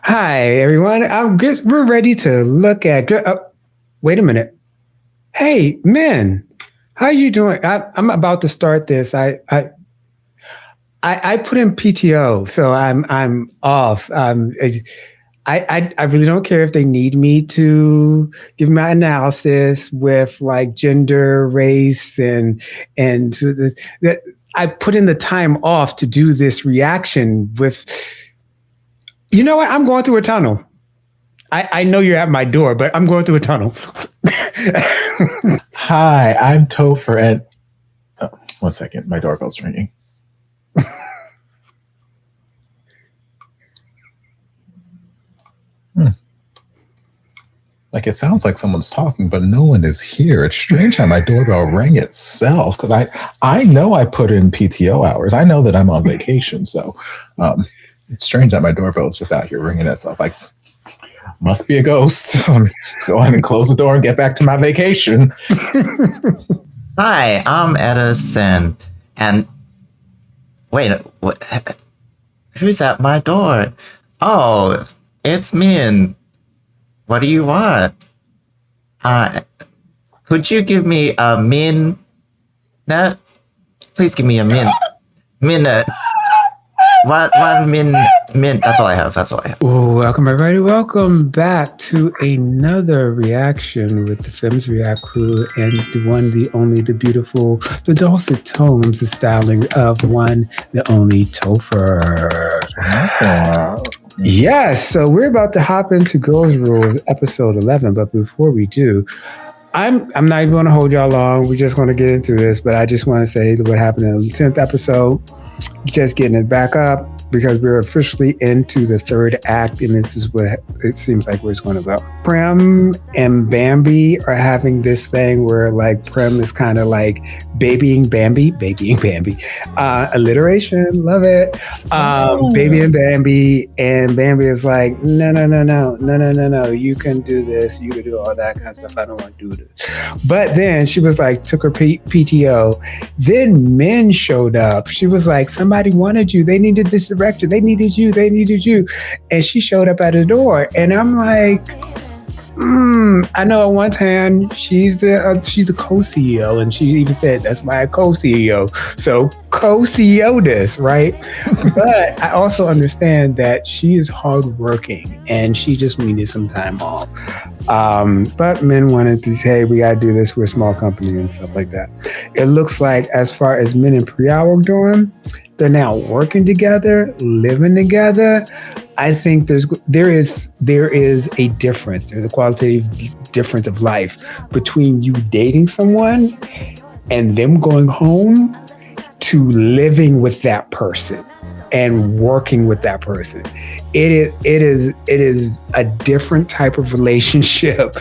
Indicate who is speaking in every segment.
Speaker 1: Hi, everyone. We're ready to look at. Wait a minute. Hey, Min, how you doing? I'm about to start this. I put in PTO, so I'm off. I really don't care if they need me to give my analysis with like gender, race, and that I put in the time off to do this reaction with. You know what? I'm going through a tunnel. I know you're at my door, but I'm going through a tunnel.
Speaker 2: Hi, I'm Topher, and 1 second, my doorbell's ringing. Like, it sounds like someone's talking, but no one is here. It's strange how my doorbell rang itself, because I know I put in PTO hours. I know that I'm on vacation, so it's strange that my doorbell is just out here ringing itself. Like, must be a ghost. Go ahead and close the door and get back to my vacation.
Speaker 3: Hi, I'm Edison. And wait, what? Who's at my door? Oh, it's Min. What do you want? Could you give me a Min? No, please give me a Min. Minute. One min. That's all I have.
Speaker 1: Oh, welcome everybody. Welcome back to another reaction with the Femmes React crew and the one, the only, the beautiful, the dulcet tones, the styling of one, the only Topher. Yes, so we're about to hop into Girls Rules episode 11, but before we do, I'm not even going to hold y'all long. We're just going to get into this, but I just want to say what happened in the 10th episode. Just getting it back up because we're officially into the third act, and this is what it seems like where it's going to go. Prem and Bambi are having this thing where like Prem is kind of like babying Bambi. Alliteration, love it. Baby and Bambi, and Bambi is like, no, you can do this, you can do all that kind of stuff. I don't want to do this. But then she was like, took her PTO. Then men showed up. She was like, somebody wanted you. They needed this director. They needed you. And she showed up at the door. And I'm like, I know at one time she's the co-CEO, and she even said that's my co-CEO. So co-CEO this, right? But I also understand that she is hardworking and she just needed some time off. But men wanted to say, hey, we gotta do this. We're a small company and stuff like that. It looks like as far as Min and Priya were doing, they're now working together, living together. I think there is a difference. There's a qualitative difference of life between you dating someone and them going home to living with that person and working with that person. It is a different type of relationship,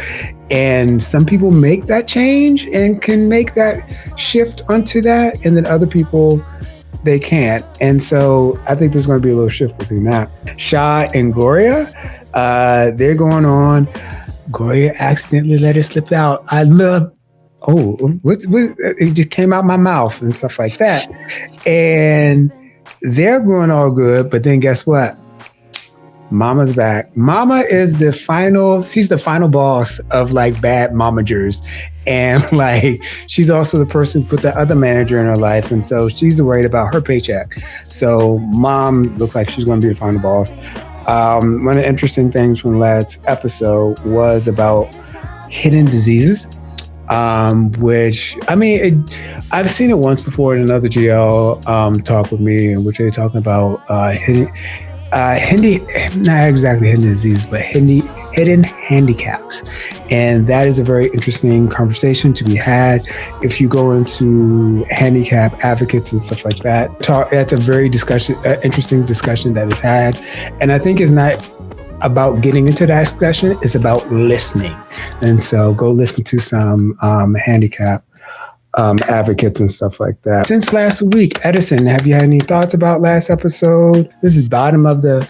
Speaker 1: and some people make that change and can make that shift onto that, and then other people they can't. And so I think there's going to be a little shift between that. Shah and Gloria, they're going on. Gloria accidentally let her slip out. It just came out my mouth and stuff like that. And they're going all good, but then guess what? Mama's back. Mama is she's the final boss of like bad momagers. And like, she's also the person who put the other manager in her life. And so she's worried about her paycheck. So mom looks like she's going to be the final boss. One of the interesting things from last episode was about hidden diseases. Which, I mean, I've seen it once before in another GL talk with me, in which they're talking about not exactly hidden disease, but hidden handicaps. And that is a very interesting conversation to be had. If you go into handicap advocates and stuff like that, that's a very interesting discussion that is had. And I think it's not about getting into that discussion, it's about listening. And so go listen to some handicap advocates and stuff like that. Since last week, Edison, have you had any thoughts about last episode? This is bottom of the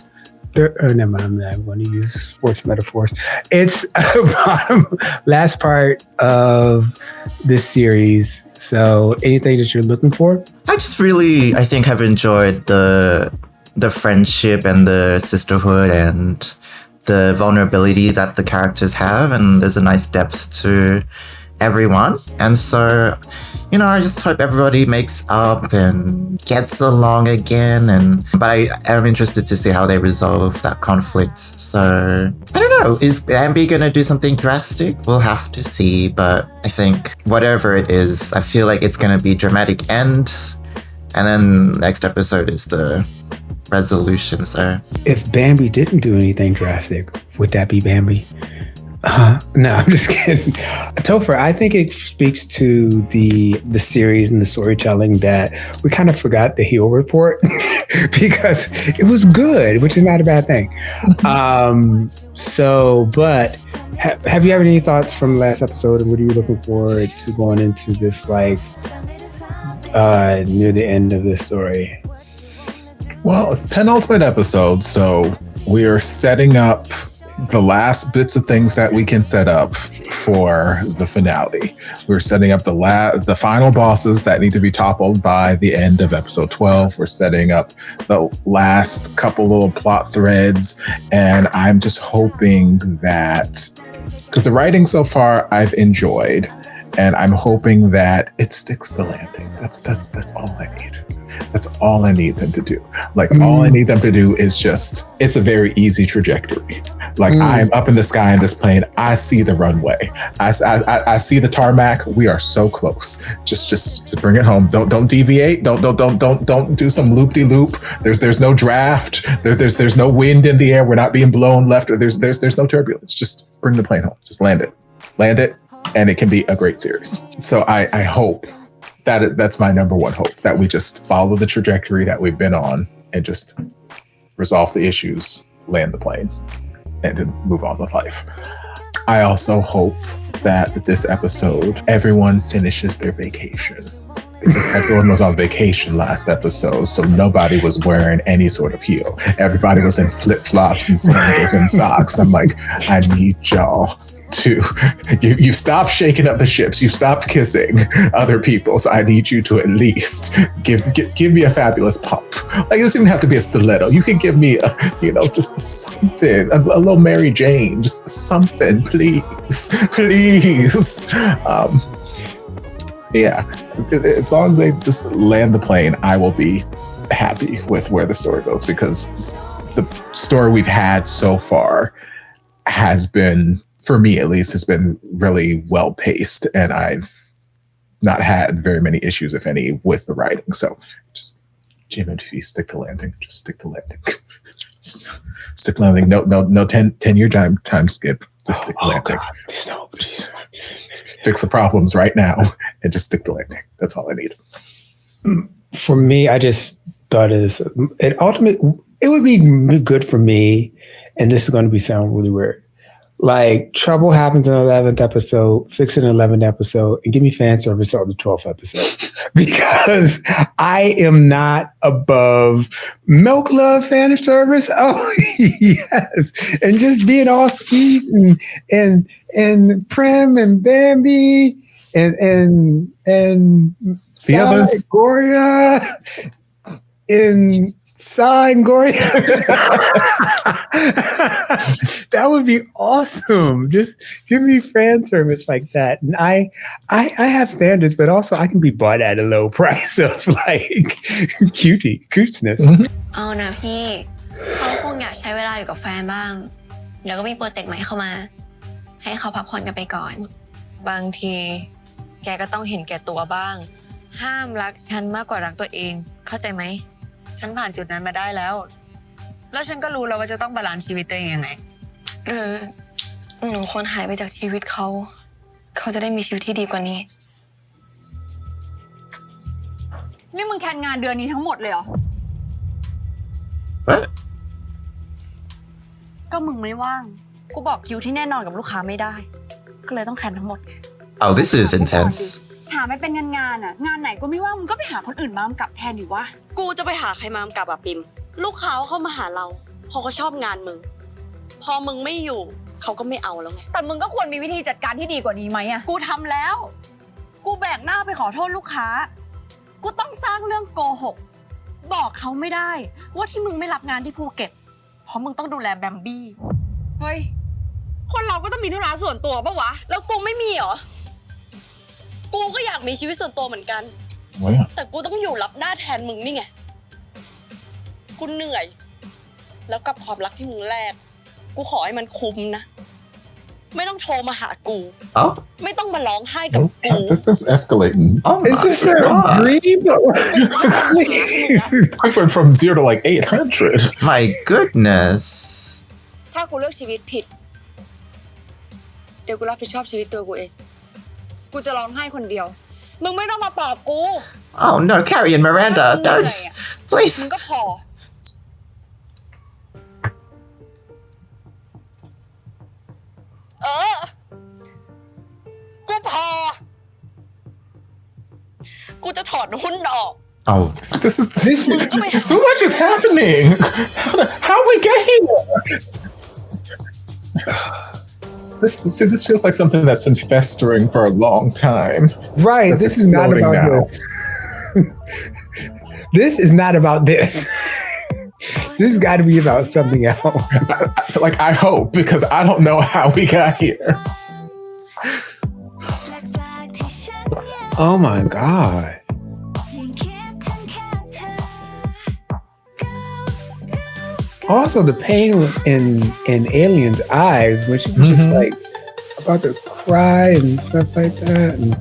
Speaker 1: never mind, I want to use sports metaphors. It's bottom last part of this series. So anything that you're looking for?
Speaker 3: I just really, I think, have enjoyed the the friendship and the sisterhood and the vulnerability that the characters have, and there's a nice depth to everyone. And so, you know, I just hope everybody makes up and gets along again. But I am interested to see how they resolve that conflict. So I don't know, is Bambi gonna do something drastic? We'll have to see. But I think whatever it is, I feel like it's gonna be dramatic end, and then next episode is the resolution. So
Speaker 1: if Bambi didn't do anything drastic, would that be Bambi? No, I'm just kidding. Topher, I think it speaks to the series and the storytelling that we kind of forgot the heel report because it was good, which is not a bad thing. But have you had any thoughts from last episode, and what are you looking forward to going into this, like, near the end of the story?
Speaker 2: Well, it's penultimate episode, so we are setting up the last bits of things that we can set up for the finale. We're setting up the final bosses that need to be toppled by the end of episode 12. We're setting up the last couple little plot threads, and I'm just hoping that, because the writing so far I've enjoyed, and I'm hoping that it sticks the landing. That's all I need. That's all I need them to do. Like, all I need them to do is just, it's a very easy trajectory. Like, I'm up in the sky in this plane. I see the runway. I see the tarmac. We are so close. Just bring it home. Don't deviate. Don't do some loop-de-loop. There's no draft. There's no wind in the air. We're not being blown left. Or there's no turbulence. Just bring the plane home. Just land it, and it can be a great series. So I hope that's my number one hope, that we just follow the trajectory that we've been on and just resolve the issues, land the plane, and then move on with life. I also hope that this episode, everyone finishes their vacation, because everyone was on vacation last episode, so nobody was wearing any sort of heel. Everybody was in flip-flops and sandals and socks. I'm like, I need y'all to, you stopped shaking up the ships, you stopped kissing other people, so I need you to at least give me a fabulous pump. Like, it doesn't even have to be a stiletto. You can give me just something, a little Mary Jane, just something, please. Yeah, as long as they just land the plane, I will be happy with where the story goes, because the story we've had so far has been, for me at least, has been really well paced, and I've not had very many issues, if any, with the writing. So just GMMTV, stick to landing. Just stick to landing. Stick to landing. No 10-year time skip. Just stick to landing.
Speaker 1: God.
Speaker 2: Just fix the problems right now and just stick to landing. That's all I need.
Speaker 1: For me, I just thought it would be good for me, and this is going to sound really weird. Like, trouble happens in the 11th episode, fix it in the 11th episode, and give me fan service on the 12th episode. Because I am not above MilkLove fan service. Oh, yes. And just being all sweet and prim and Bambi and
Speaker 2: the others,
Speaker 1: Gloria and Sign Gloria. That would be awesome. Just give me fan service like that. And I have standards, but also I can be bought at a low price of like cuteness.
Speaker 4: เอานะพี่เขาคงอยากใช้เวลาอยู่กับแฟนบ้างเดี๋ยวก็มีโปรเจกต์ใหม่เข้ามาให้เขาพักผ่อนกันไปก่อนบางทีแกก็ต้องเห็นแก่ตัวบ้างห้ามรักฉันมากกว่ารักตัวเองเข้าใจไหมฉันผ่านจุดนั้นมาได้แล้วฉันก็รู้แล้วว่าจะต้องบาลานซ์ชีวิตตัวเองยังไงหรือหนูควรหายไปจากชีวิตเขาจะได้มีชีวิตที่ดีกว่านี้นี่มึงแคนงานเดือนนี้ทั้งหมดเลยเหรอ ก็มึงไม่ว่างกูบอกคิวที่แน่นอนกับลูกค้าไม่ได้ก็เลยต้องแคนทั้งหมด
Speaker 3: Oh, this is intense.
Speaker 4: หาไม่เป็นงานอ่ะงานไหนก็ไม่ว่างมึงก็ไปหาคนอื่นมากำกับแทนดิวะกูจะไปหาใครมากำกับอะปิมลูกค้าเข้ามาหาเราพอเขาชอบงานมึงพอมึงไม่อยู่เขาก็ไม่เอาแล้วไงแต่มึงก็ควรมีวิธีจัดการที่ดีกว่านี้ไหมอะกูทำแล้วกูแบกหน้าไปขอโทษลูกค้ากูต้องสร้างเรื่องโกหก
Speaker 5: บอกเขาไม่ได้ว่าที่มึงไม่รับงานที่ภูเก็ตเพราะมึงต้องดูแลแบมบี้
Speaker 6: เฮ้ยคนเราก็ต้องมีธุระส่วนตัวปะวะแล้วกูไม่มีเหรอกูก็อยากมีชีวิตส่วนตัวเหมือนกันแต่กูต้องอยู่รับหน้าแทนมึงนี่ไงกูเหนื่อยแล้วกับความรักที่มึงแลกกูขอให้มันคุ้มนะไม่ต้องโทรมาหากูไม่ต้องมาร้องไห้กับกู
Speaker 2: That's just escalating.
Speaker 1: Is this a dream?
Speaker 2: I went from 0 to like 800.
Speaker 3: My goodness
Speaker 6: ถ้ากูเลือกชีวิตผิดเดี๋ยวกูรับผิดชอบชีวิตตัวกูเองกูจะร้องไห้คนเดียวมึงไม่ต้องมาปลอบกู
Speaker 3: Oh no Carrie and Miranda don't
Speaker 6: มึ
Speaker 3: please
Speaker 6: งก็พอกูพอกูจะถอดหุ้นออก
Speaker 3: Oh
Speaker 2: This is so much is happening. How we get here? This feels like something that's been festering for a long time.
Speaker 1: Right.
Speaker 2: That's
Speaker 1: this is not about
Speaker 2: now.
Speaker 1: this. This is not about this. This has got to be about something else.
Speaker 2: Like I hope, because I don't know how we got here.
Speaker 1: Oh my God. Also, the pain in Alien's eyes when she was just like about to cry and stuff like that. And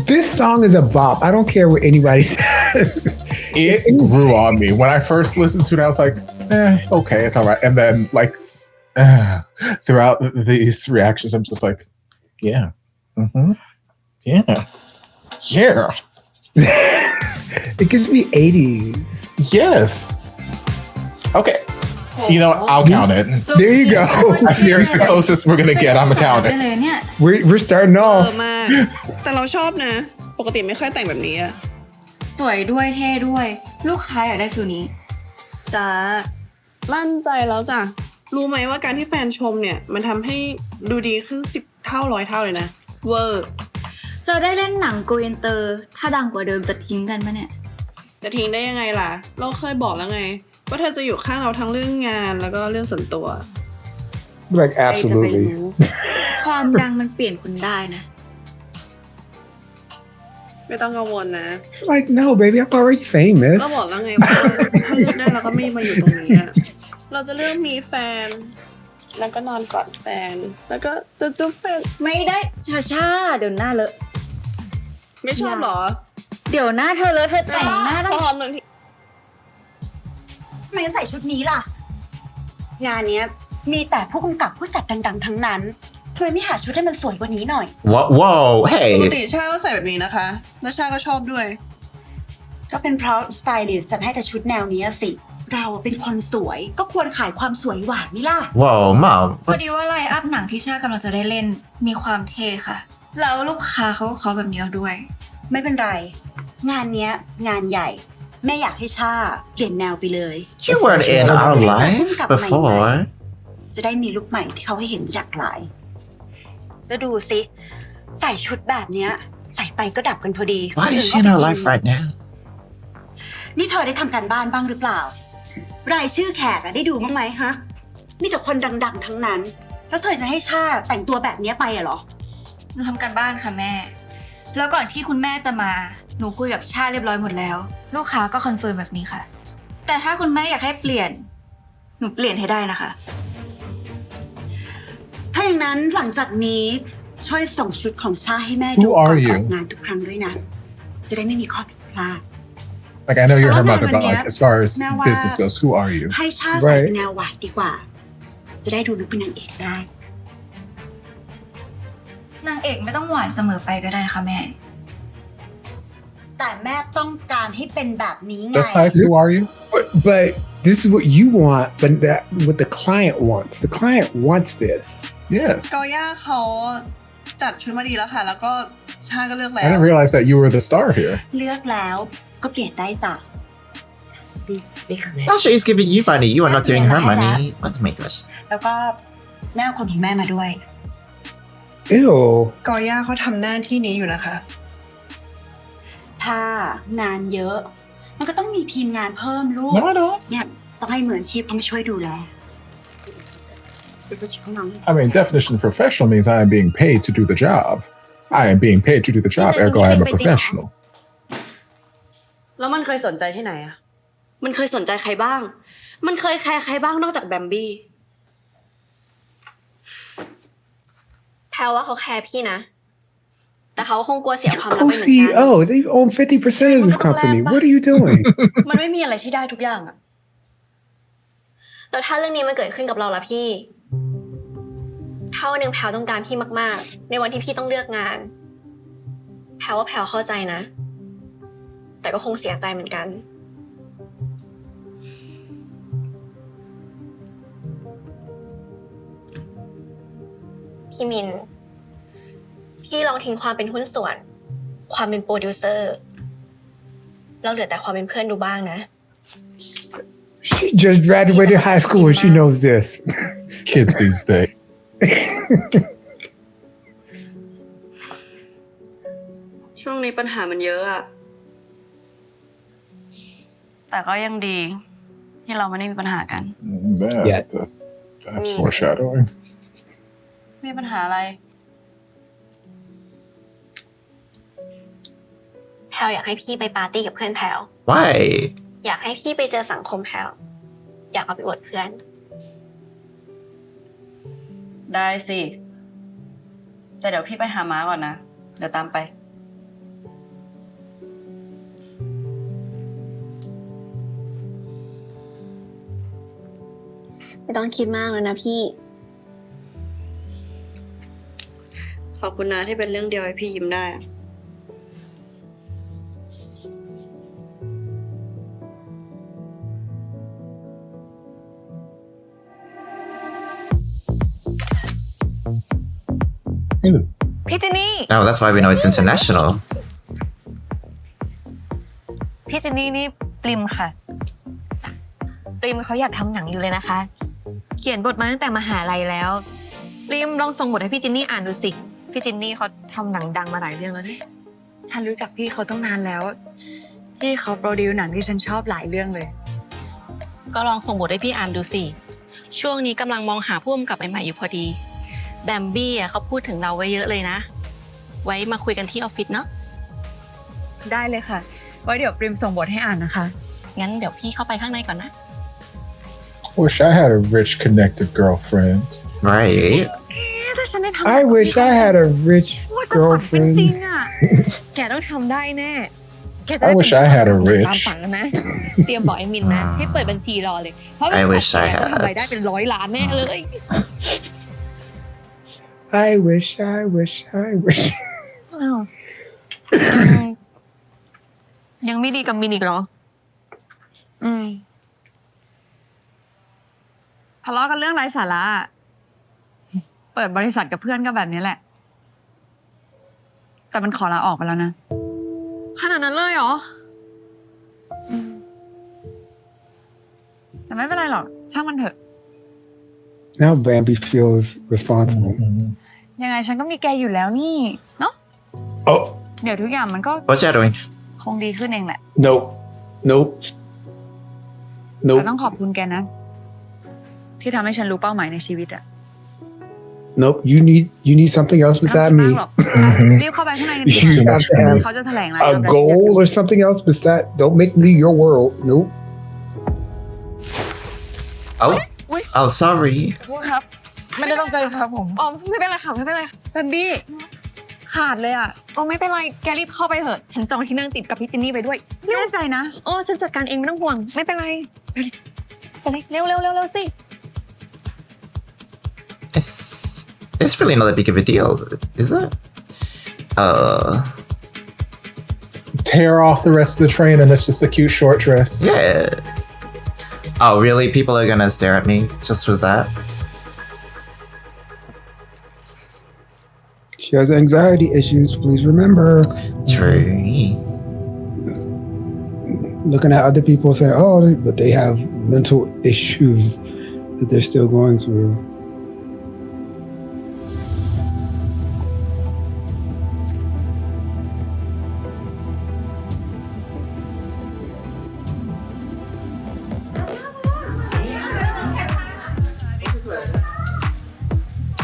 Speaker 1: this song is a bop. I don't care what anybody says.
Speaker 2: It grew on me. When I first listened to it, I was like, okay, it's all right. And then like throughout these reactions, I'm just like, yeah. Yeah.
Speaker 1: It gives me 80s.
Speaker 2: Yes. Okay. You know, I'll count it.
Speaker 1: There you go.
Speaker 2: I fear it's the closest we're gonna get. I'm gonna count it.
Speaker 1: We're starting
Speaker 6: เออ
Speaker 1: off.
Speaker 6: มากแต่เราชอบนะ ปกติไม่ค่อยแต่งแบบนี้อะ
Speaker 5: สวยด้วยเท่ด้วยลูกค้าอยากได้ฟิลนี้
Speaker 6: จ้ามั่นใจแล้วจ้ะรู้ไหมว่าการที่แฟนชมเนี่ยมันทำให้ดูดีขึ้น10 เท่า100 เท่าเลยนะเวอร์
Speaker 5: เราได้เล่นหนังโกอินเตอร์ถ้าดังกว่าเดิมจะทิ้งกันปะเนี่ย
Speaker 6: จะทิ้งได้ยังไงล่ะเราเคยบอกแล้วไงว่าเธอจะอยู่ข้างเราทั้งเรื่องงานแล้วก็เรื่องส่วนตัว
Speaker 1: Like
Speaker 6: ใครจะไป
Speaker 1: absolutely.
Speaker 6: รู้
Speaker 5: ความดังมันเปลี่ยนคนได้นะ
Speaker 6: ไม่ต้องกังวลนะ
Speaker 1: Like no, baby, I'm already famous.
Speaker 6: ก็บอกแล้วไงว่าถ้าเลือกได้เราก็ไม่มาอยู่ตรงนี้อะเราจะเลือกมีแฟนแล้วก็นอนกอดแฟนแล้วก็จะจุ๊บแฟน
Speaker 5: ไม่ได้ช้าเดี๋ยวหน้าเลอะ
Speaker 6: ไม่ชอบเหรอ
Speaker 5: เดี๋ยวหน้าเธอเลอะเธอแต่งหน้า
Speaker 6: พ
Speaker 5: ต้อง
Speaker 6: ร้อมหนึ่งที
Speaker 7: ทำไมใส่ชุดนี้ล่ะ งานเนี้ยมีแต่ผู้กำกับผู้จัดดังๆทั้งนั้นทำไมไม่หาชุดให้มันสวยกว่านี้หน่อย
Speaker 3: Whoa
Speaker 6: ปก
Speaker 3: hey
Speaker 6: ติชาก็ใส่แบบนี้นะคะแล้วชาก็ชอบด้วย
Speaker 7: ก็เป็นเพราะสไตลิสต์จัดให้แต่ชุดแนวนี้สิ เราเป็นคนสวยก็ควรขายความสวยหวานนี่ล่ะ
Speaker 3: Whoa mom
Speaker 5: พอดีว่าไลน์อัพหนังที่ชากำลังจะได้เล่นมีความเท่ค่ะแล้วลูกค้าเขาก็ขอแบบนี้แล้วด้วย
Speaker 7: ไม่เป็นไร งานเนี้ยงานใหญ่แม่อยากให้ชาเปลี่ยนแนวไปเลย
Speaker 3: You weren't in our life before
Speaker 7: จะได้มีลุคใหม่ที่เขาให้เห็นหลากหลายแล้วดูสิใส่ชุดแบบเนี้ยใส่ไปก็ดับกันพอดี
Speaker 3: Why is she in our life right now
Speaker 7: นี่เธอได้ทำการบ้านบ้างหรือเปล่า รายชื่อแขกได้ดูบ้างไหมฮะมีแต่คนดังๆทั้งนั้นแล้วเธอจะให้ชาแต่งตัวแบบนี้ไปเหรอ
Speaker 5: หนูทำการบ้านค่ะแม่แล้วก่อนที่คุณแม่จะมาหนูคุยกับชาเรียบร้อยหมดแล้วลูกค้าก็คอนเฟิร์มแบบนี้ค่ะแต่ถ้าคุณแม่อยากให้เปลี่ยนหนูเปลี่ยนให้ได้นะคะ
Speaker 7: ถ้าอย่างนั้นหลังจากนี้ช่วยส่งชุดของชาให้แม่ดู
Speaker 2: Who
Speaker 7: ก่อน
Speaker 2: are
Speaker 7: อ
Speaker 2: you?
Speaker 7: อกงานทุกครั้งด้วยนะจะได้ไม่มีข้อผิดพลาด
Speaker 2: Like I know you're her mother, but
Speaker 7: Yeah.
Speaker 2: like as far as
Speaker 7: Now,
Speaker 2: business goes, who are you?
Speaker 7: ให้ชาใส่เป็นแนวหวานดีกว่า จะได้ดูลุคเป็นนางเอกได้
Speaker 5: นางเอกไม่ต้องหวานเสมอไปก็ได้นะคะแม่
Speaker 7: แต่แม่ต้องการให้เป็นแบบนี้ไง
Speaker 2: That's nice. Who are you?
Speaker 1: But this is what you want, but that what the client wants. The client wants this.
Speaker 2: Yes.
Speaker 6: กอย่าเขาจัดชุดมาดีแล้วค่ะแล้วก็ชาก็เลือกแล้
Speaker 2: I
Speaker 6: ว
Speaker 2: didn't realize that you were the star here.
Speaker 7: เลือกแล้วก็เปลี่ยนได้จ้ะดีค่ะแม่
Speaker 3: Tasha is giving you money you are not giving her money oh my gosh
Speaker 7: แล้วก็แม่เอาคนของแม่มาด้วย
Speaker 1: Ew.
Speaker 6: กอย่าเขาทำหน้าที่นี้อยู่นะคะ
Speaker 7: ถ ชางานเยอะ มันก็ต้องมีทีมงานเพิ่มลูก
Speaker 2: No, I don't.
Speaker 7: เนี่ยต้องให้มืออาชีพเขามาช่วยดูแล
Speaker 2: I mean, definition of professional means I am being paid to do the job. I am being paid to do the job, ergo I am a professional.
Speaker 6: แล้วมันเคยสนใจที่ไหนอะมันเคยสนใจใครบ้าง มันเคยแคร์ใครบ้างนอกจากแบมบี้
Speaker 4: แพลว่าเขาแคร์พี่นะ แต่เขาคงกลัวเสียความรักไปเหมือนกัน
Speaker 1: Co-CEO, they own 50% of this company. What are you doing?
Speaker 6: มันไม่มีอะไรที่ได้ทุกอย่างอะ
Speaker 4: แล้วถ้าเรื่องนี้มันเกิดขึ้นกับเราล่ะพี่ถ้าวันหนึ่งแพลต้องการพี่มากๆในวันที่พี่ต้องเลือกงานแพลว่าแพลเข้าใจนะแต่ก็คงเสียใจเหมือนกันพี่มินพี่ลองทิ้งความเป็นหุ้นส่วนความเป็นโปรดิวเซอร์แล้วเหลือแต่ความเป็นเพื่อนดูบ้างนะ
Speaker 1: She just graduated high school and she knows this.
Speaker 2: Kids these days.
Speaker 6: ช่วงนี้ปัญหามันเยอะอะแต่ก็ยังดีที่เราไม่ได้มีปัญหากัน
Speaker 2: That's foreshadowing.
Speaker 6: มีปัญหาอะไร
Speaker 4: แพลอยากให้พี่ไปปาร์ตี้กับเพื่อนแพล
Speaker 3: Why?
Speaker 4: อยากให้พี่ไปเจอสังคมแพลอยากเอาไปอวดเพื่อน
Speaker 6: ได้สิแต่เดี๋ยวพี่ไปหาม้าก่อนนะเดี๋ยวตามไป
Speaker 4: ไม่ต้องคิดมากเลยนะพี่
Speaker 6: ขอบคุณนะที่เป็นเรื่องเดียวให้พี่ยิ้มได้อะ
Speaker 8: พี่เจนนี่
Speaker 3: Oh, that's why we know it's international.
Speaker 8: พี่เจนนี่นี่ปริมค่ะปริมเขาอยากทำหนังอยู่เลยนะคะ เขียนบทมาตั้งแต่มหาลัยแล้วปริมลองส่งบทให้พี่เจนนี่อ่านดูสิพี่เจนนี่เขาทำหนังดังมาหลายเรื่องแล้วนี่
Speaker 5: ฉันรู้จักพี่เขาตั้งนานแล้ว พี่เขาโปรดิวหนังที่ฉันชอบหลายเรื่องเลย
Speaker 9: ก็ลองส่งบทให้พี่อ่านดูสิช่วงนี้กำลังมองหาผู้กำกับใหม่ๆอยู่พอดีแบมบี้เขาพูดถึงเราไว้เยอะเลยนะไว้มาคุยกันที่ออฟฟิศเนาะ
Speaker 5: ได้เลยค่ะ ไว้เดี๋ยวปริมส่งบทให้อ่านนะคะ
Speaker 9: งั้นเดี๋ยวพี่เข้าไปข้างในก่อนนะ
Speaker 2: Wish I had a rich, connected girlfriend.
Speaker 3: Right?
Speaker 5: ถ้าฉันได้ทำ
Speaker 1: I wish I had a rich
Speaker 5: เป็นจริ
Speaker 1: girlfriend.
Speaker 5: งอ่ะ
Speaker 8: แกต้องทำได้แน่แกจะได้
Speaker 2: I wish I had a
Speaker 8: ตาม
Speaker 2: rich.
Speaker 8: ฝันแล้วนะเตรียมบอกไอ้มินนะให้เปิดบัญชีรอเลยเพราะ
Speaker 3: I wish I
Speaker 8: แก
Speaker 3: had.
Speaker 8: ทำรายได้เป็น100 ล้านแน่เลย
Speaker 1: I wish.
Speaker 8: อ้าวยังไม่ดีกับมินอีกเหรอ
Speaker 5: ทะเลาะกันเรื่องไร้สาระเปิดบริษัทกับเพื่อนก็แบบนี้แหละ แต่มันขอลาออกไปแล้วนะ
Speaker 8: ขนาดนั้นเลยเหรอ
Speaker 5: แต่ไม่เป็นไรหรอกช่างมันเถอะ
Speaker 1: Now Bambi feels responsible.
Speaker 5: ยังไงฉันก็มีแกอยู่แล้วนี่เนาะ
Speaker 1: Oh
Speaker 5: เดี๋ยวทุกอย่างมันก็
Speaker 3: Foreshadowing.
Speaker 5: คงดีขึ้นเองแหละ
Speaker 1: nope.
Speaker 5: แต่ต้องขอบคุณแกนะ ที่ทำให้ฉันรู้เป้าหมายในชีวิตอะ
Speaker 1: Nope. You need something else
Speaker 5: ไม่
Speaker 1: beside
Speaker 5: ต้อง
Speaker 1: me.
Speaker 5: คิดมากหรอกรีบเข้าไปข้างในกันดีก
Speaker 1: You
Speaker 5: ว่า
Speaker 1: have to have
Speaker 5: เขาจะแถลงราย
Speaker 1: a goal or something else beside. Don't make me your world. Nope.
Speaker 3: Oh, sorry.
Speaker 5: ครับ ไม่ได้ต้องใจครับผม
Speaker 8: อ๋อไม่เป็นไรค่ะไม่เป็นไรค่ะ
Speaker 5: แบมบี้ขาดเลยอะ
Speaker 8: อ๋อไม่เป็นไรแกรีบเข้าไปเถอะฉันจองที่นั่งติดกับพี่จินนี่ไปด้วย
Speaker 5: แน่ใจนะ
Speaker 8: อ๋อฉันจัดการเองไม่ต้องห่วงไม่เป็นไรไปเลยเร็วสิ
Speaker 3: It's really not that big of a deal, is it?
Speaker 2: Tear off the rest of the train and it's just a cute short dress.
Speaker 3: Yeah. Oh, really? People are gonna stare at me just for that?
Speaker 1: She has anxiety issues. Please remember.
Speaker 3: True.
Speaker 1: Looking at other people saying, "Oh, but they have mental issues that they're still going through."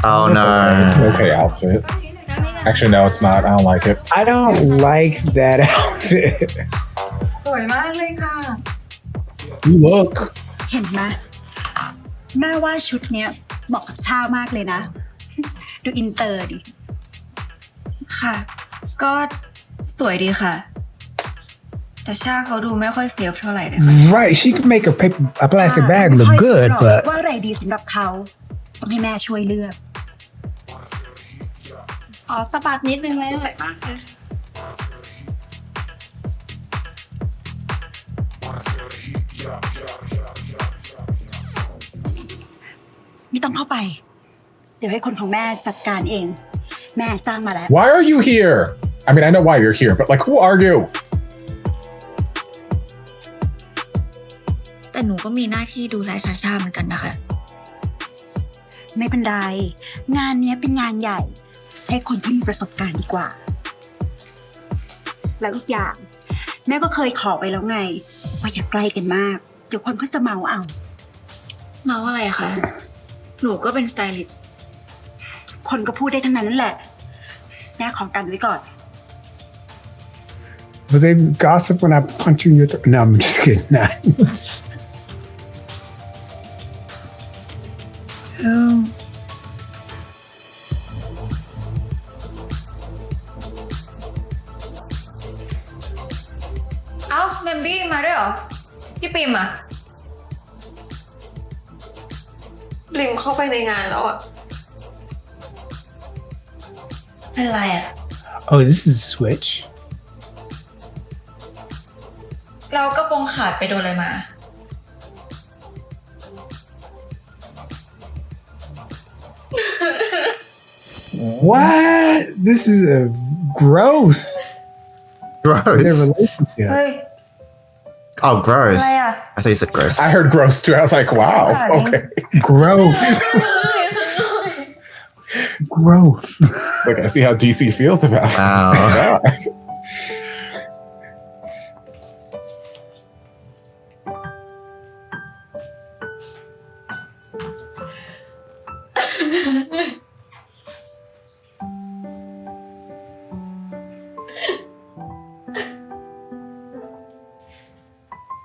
Speaker 3: Oh no.
Speaker 2: It's an okay outfit. Actually, no, it's not. I don't like it.
Speaker 1: I don't like that outfit.
Speaker 7: สวยมากเลยค่ะ
Speaker 2: You look.
Speaker 7: เห็นไหมแม่ว่าชุดเนี้ยเหมาะกับชามากเลยนะ ดูอินเตอร์ดิ
Speaker 5: ค่ะ ก็สวยดีค่ะ แต่ชาเขาดูไม่ค่อยเซฟเท่าไหร่นะคะ
Speaker 1: Right, she can make a plastic bag look good,
Speaker 7: ค่อย
Speaker 1: but
Speaker 7: ว่าอะไรดีสำหรับเขาต้องให้แม่ช่วยเลือก
Speaker 8: อ๋อสะบัดนิดนึงเลย
Speaker 7: ไม่ต้องเข้าไป เดี๋ยวให้คนของแม่จัดการเอง แม่จ้างมาแล้ว
Speaker 2: Why are you here? I mean, I know why you're here, but like, who are you?
Speaker 5: แต่หนูก็มีหน้าที่ดูแลชาเหมือนกันนะคะ
Speaker 7: ไม่เป็นไร งานเนี้ยเป็นงานใหญ่ ให้คนที่มีประสบการณ์ดีกว่า แล้วอีกอย่าง แม่ก็เคยขอไปแล้วไง ว่าอย่าใกล้กันมาก เดี๋ยวคนเขาจะเมาเอา
Speaker 5: เมาอะไรคะ หนูก็เป็นสไตลิสต์
Speaker 7: คนก็พูดได้ทั้งนั้นนั่นแหละ แม่ขอกันไว้ก่อน
Speaker 1: but they gossip when I punch you in your throat. No, I'm just kidding. Nah. Oh.
Speaker 5: เอ้าเมมบี้มาด้วยเหรอ พี่ปิมอะ
Speaker 8: ปริมเข้าไปในงานแล้วอะ
Speaker 5: เป็นไรอะ
Speaker 1: Oh, this is a switch.
Speaker 5: เราก็โปรงขาดไปโดนอะไรมา
Speaker 1: What? This is a gross. Their
Speaker 3: Gross.
Speaker 1: relationship.
Speaker 5: เฮ้ย
Speaker 3: Oh, gross.
Speaker 5: อะไรอะ
Speaker 3: I thought you said gross.
Speaker 2: I heard gross too. I was like, wow, okay.
Speaker 1: Gross. Gross.
Speaker 2: Like, I see how DC feels about this.
Speaker 3: Wow.
Speaker 2: My God.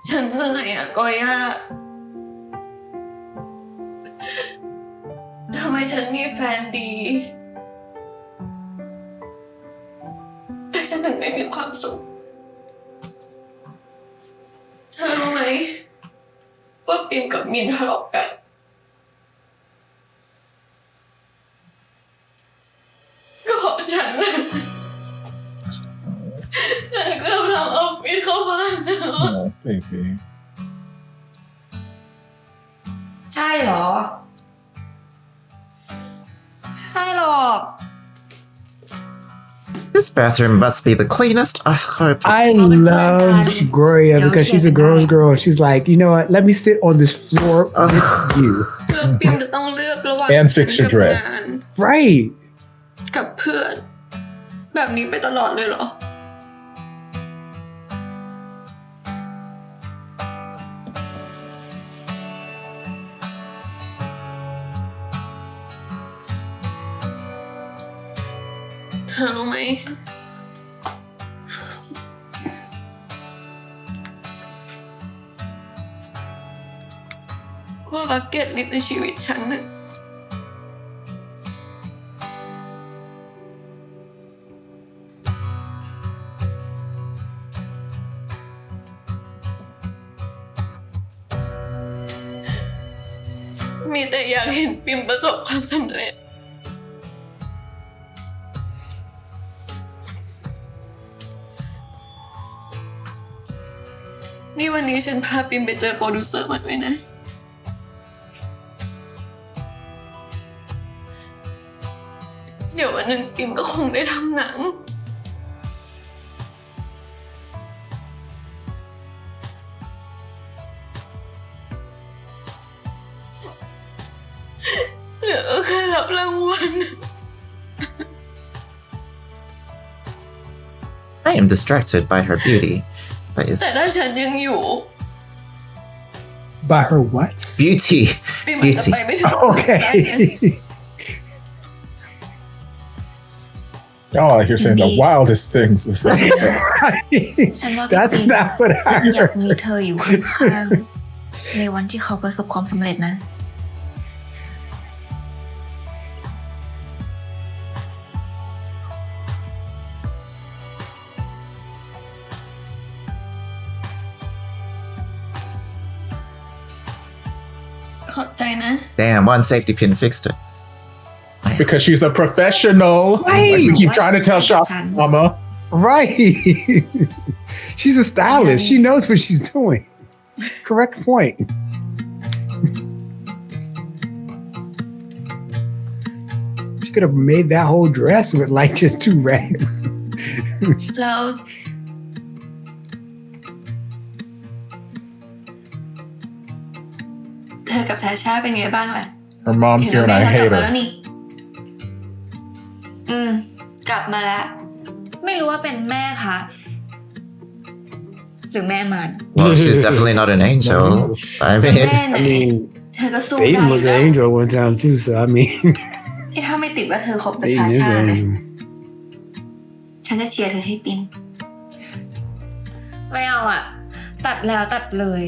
Speaker 8: ฉันเหนื่อยอะกอย่าทำไมฉันมีแฟนดี แต่ฉันถึงไม่มีความสุข เธอรู้ไหมว่าปิ่นกับมินทะเลาะกันก็เพราะฉันนะฉันก็ทำเอาปิ่นเข้าบ้านนะ
Speaker 2: Oh, baby.
Speaker 5: ใช่เหรอ ใช่หรอก
Speaker 3: This bathroom must be the cleanest. I hope.
Speaker 1: I love Gloria because she's a girl's girl. She's like, you know what? Let me sit on this floor with you.
Speaker 8: แล้วปิ่นจะต้องเลือกระหว่าง
Speaker 2: And fix your
Speaker 8: ฉันกับ
Speaker 2: dress.
Speaker 8: งาน
Speaker 1: Right.
Speaker 8: กับเพื่อน แบบนี้ไปตลอดเลยเหรอ เธอรู้ไหมว่าบักเก็ตลิสต์ในชีวิตฉันน่ะมีแต่อยากเห็นปิมประสบความสำเร็จ นี่วันนี้ฉันพาปิมไปเจอโปรดิวเซอร์มาด้วยนะ เดี๋ยววันหนึ่งปิมก็คงได้ทำหนัง เหลือแค่รับรางวัล
Speaker 3: I am distracted by her beauty. But it's
Speaker 8: แต่ถ้าฉันยังอยู่
Speaker 1: By her what?
Speaker 3: beauty.
Speaker 8: ปิมอาจจะ
Speaker 3: Beauty.
Speaker 8: ไปไม่ถึง
Speaker 1: Okay.
Speaker 2: Y'all out here saying the wildest things this episode.
Speaker 5: ฉันว่า
Speaker 1: That's
Speaker 5: พี่
Speaker 1: not what I
Speaker 5: อยาก
Speaker 1: heard.
Speaker 5: มีเธออยู่ข้างๆในวันที่เขาประสบความสำเร็จนะ
Speaker 8: ขอบใจนะ
Speaker 3: Damn, one safety pin fixed it.
Speaker 2: Because she's a professional.
Speaker 1: Right.
Speaker 2: Like we keep trying to tell Shop Mama.
Speaker 1: Right. She's a stylist. She knows what she's doing. Correct point. She could have made that whole dress with like just 2 rags.
Speaker 8: แล้วเธอกับชาชาเป็นไงบ้างล่ะ
Speaker 2: Her mom's here and I
Speaker 5: เห็น
Speaker 2: hate
Speaker 5: ว่าแม่กลับมาแล้ว
Speaker 2: her.
Speaker 5: นี่กลับมาแล้ว ไม่รู้ว่าเป็นแม่พระหรือแม่มัน
Speaker 3: Well, she's definitely not an angel. I
Speaker 5: แม่
Speaker 3: mean,
Speaker 5: ไหน
Speaker 1: I mean,
Speaker 5: เธอก็สู้ได้
Speaker 1: Satan was
Speaker 5: แล้
Speaker 1: an
Speaker 5: ว
Speaker 1: angel one time too, so I mean,
Speaker 5: ที่ถ้าไม่ติดว่าเธอคบกับชา
Speaker 1: Satan is
Speaker 5: ชา
Speaker 1: an
Speaker 5: นะ
Speaker 1: angel.
Speaker 5: ฉันจะเชียร์เธอให้ปินไม่เอาอ่ะ ตัดแล้วตัดเลย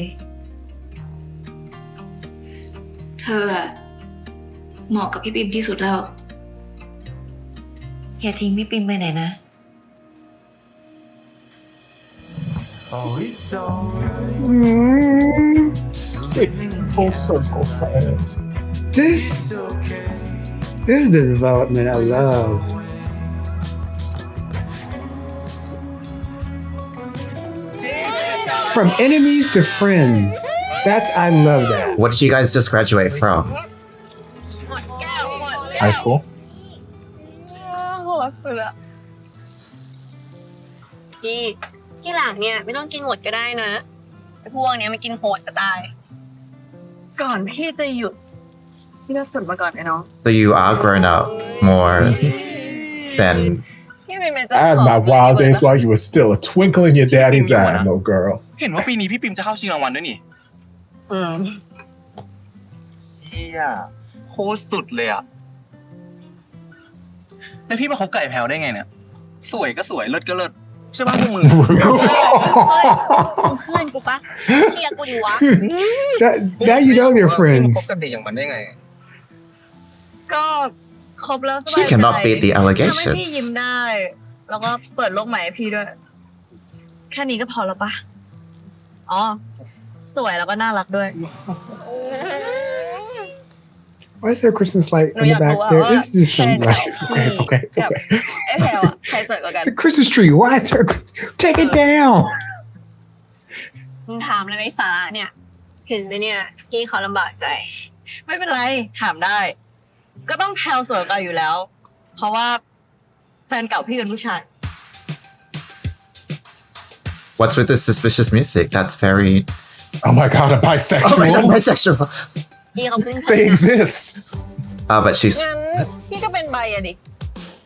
Speaker 5: เธออะเหมาะกับพี่ปิมที่สุดแล้ว อย่าทิ้งพี่ปิมไปไหนนะ
Speaker 2: Full circle friends.
Speaker 1: This is the development I love. From enemies to friends. I love that.
Speaker 3: what did you guys just graduate from?
Speaker 2: High school.
Speaker 6: โหดสุดอะจีที่หลังเนี่ยไม่ต้องกินหมดก็ได้นะไอ้พวกเนี้ยไม่กินโหดจะตาย ก่อนพี่จะหยุดพี่ก็สุดมาก่อนไอ้น้อง
Speaker 3: So you are grown up more than
Speaker 6: พี่เป็นจะ
Speaker 2: I had my wild days while you were still a twinkle in your daddy's eye, little girl.
Speaker 10: เห็นว่าปีนี้พี่ปิมจะเข้าชิงรางวัลด้วยนี่ เฮียโคตรสุดเลยอะแล้วพี่มาคบกับไอ้แพลวได้ไงเนี่ย สวยก็สวยเลิศก็เลิศใช่ป่ะพวกมึง
Speaker 6: เฮ้ยมึงเพื่อนกูปะเชียร์กูดิวะ
Speaker 1: That you know they're
Speaker 10: ค
Speaker 1: friends.
Speaker 10: บกับเด็กอย่างมันได้ไง
Speaker 6: ก็ครบแล้วสบาย
Speaker 3: she
Speaker 6: ใจ
Speaker 3: cannot beat the
Speaker 6: ทำให้พี่ยิ้ม
Speaker 3: allegations.
Speaker 6: ได้ แล้วก็เปิดโลกใหม่ให้พี่ด้วย แค่นี้ก็พอแล้วปะอ๋อ สวยแล้วก็น่ารักด้วย
Speaker 1: Why is there a Christmas light in the
Speaker 6: Yeah,
Speaker 1: back
Speaker 6: well,
Speaker 1: there? It's just some
Speaker 6: okay.
Speaker 1: light.
Speaker 2: It's okay. It's okay. It's okay.
Speaker 6: ไอ้แพลวอะใครสวยกว่ากัน
Speaker 1: It's a Christmas tree. Why is there a Christmas? Take it down.
Speaker 6: มึงถามอะไรในสาระเนี่ย เห็นไหมเนี่ยพี่เขาลำบากใจ ไม่เป็นไร ถามได้ ก็ต้องแพลวสวยกว่าอยู่แล้ว เพราะว่าแฟนเก่าพี่เป็นผู้ชาย
Speaker 3: What's with this suspicious music? That's very
Speaker 2: Oh my god, a
Speaker 3: oh my god,
Speaker 2: bisexual.
Speaker 3: bisexual.
Speaker 6: พี่เขาเพิ่ง
Speaker 2: They exist.
Speaker 3: But she's
Speaker 6: งั้นพี่ก็เป็นไบอะดิ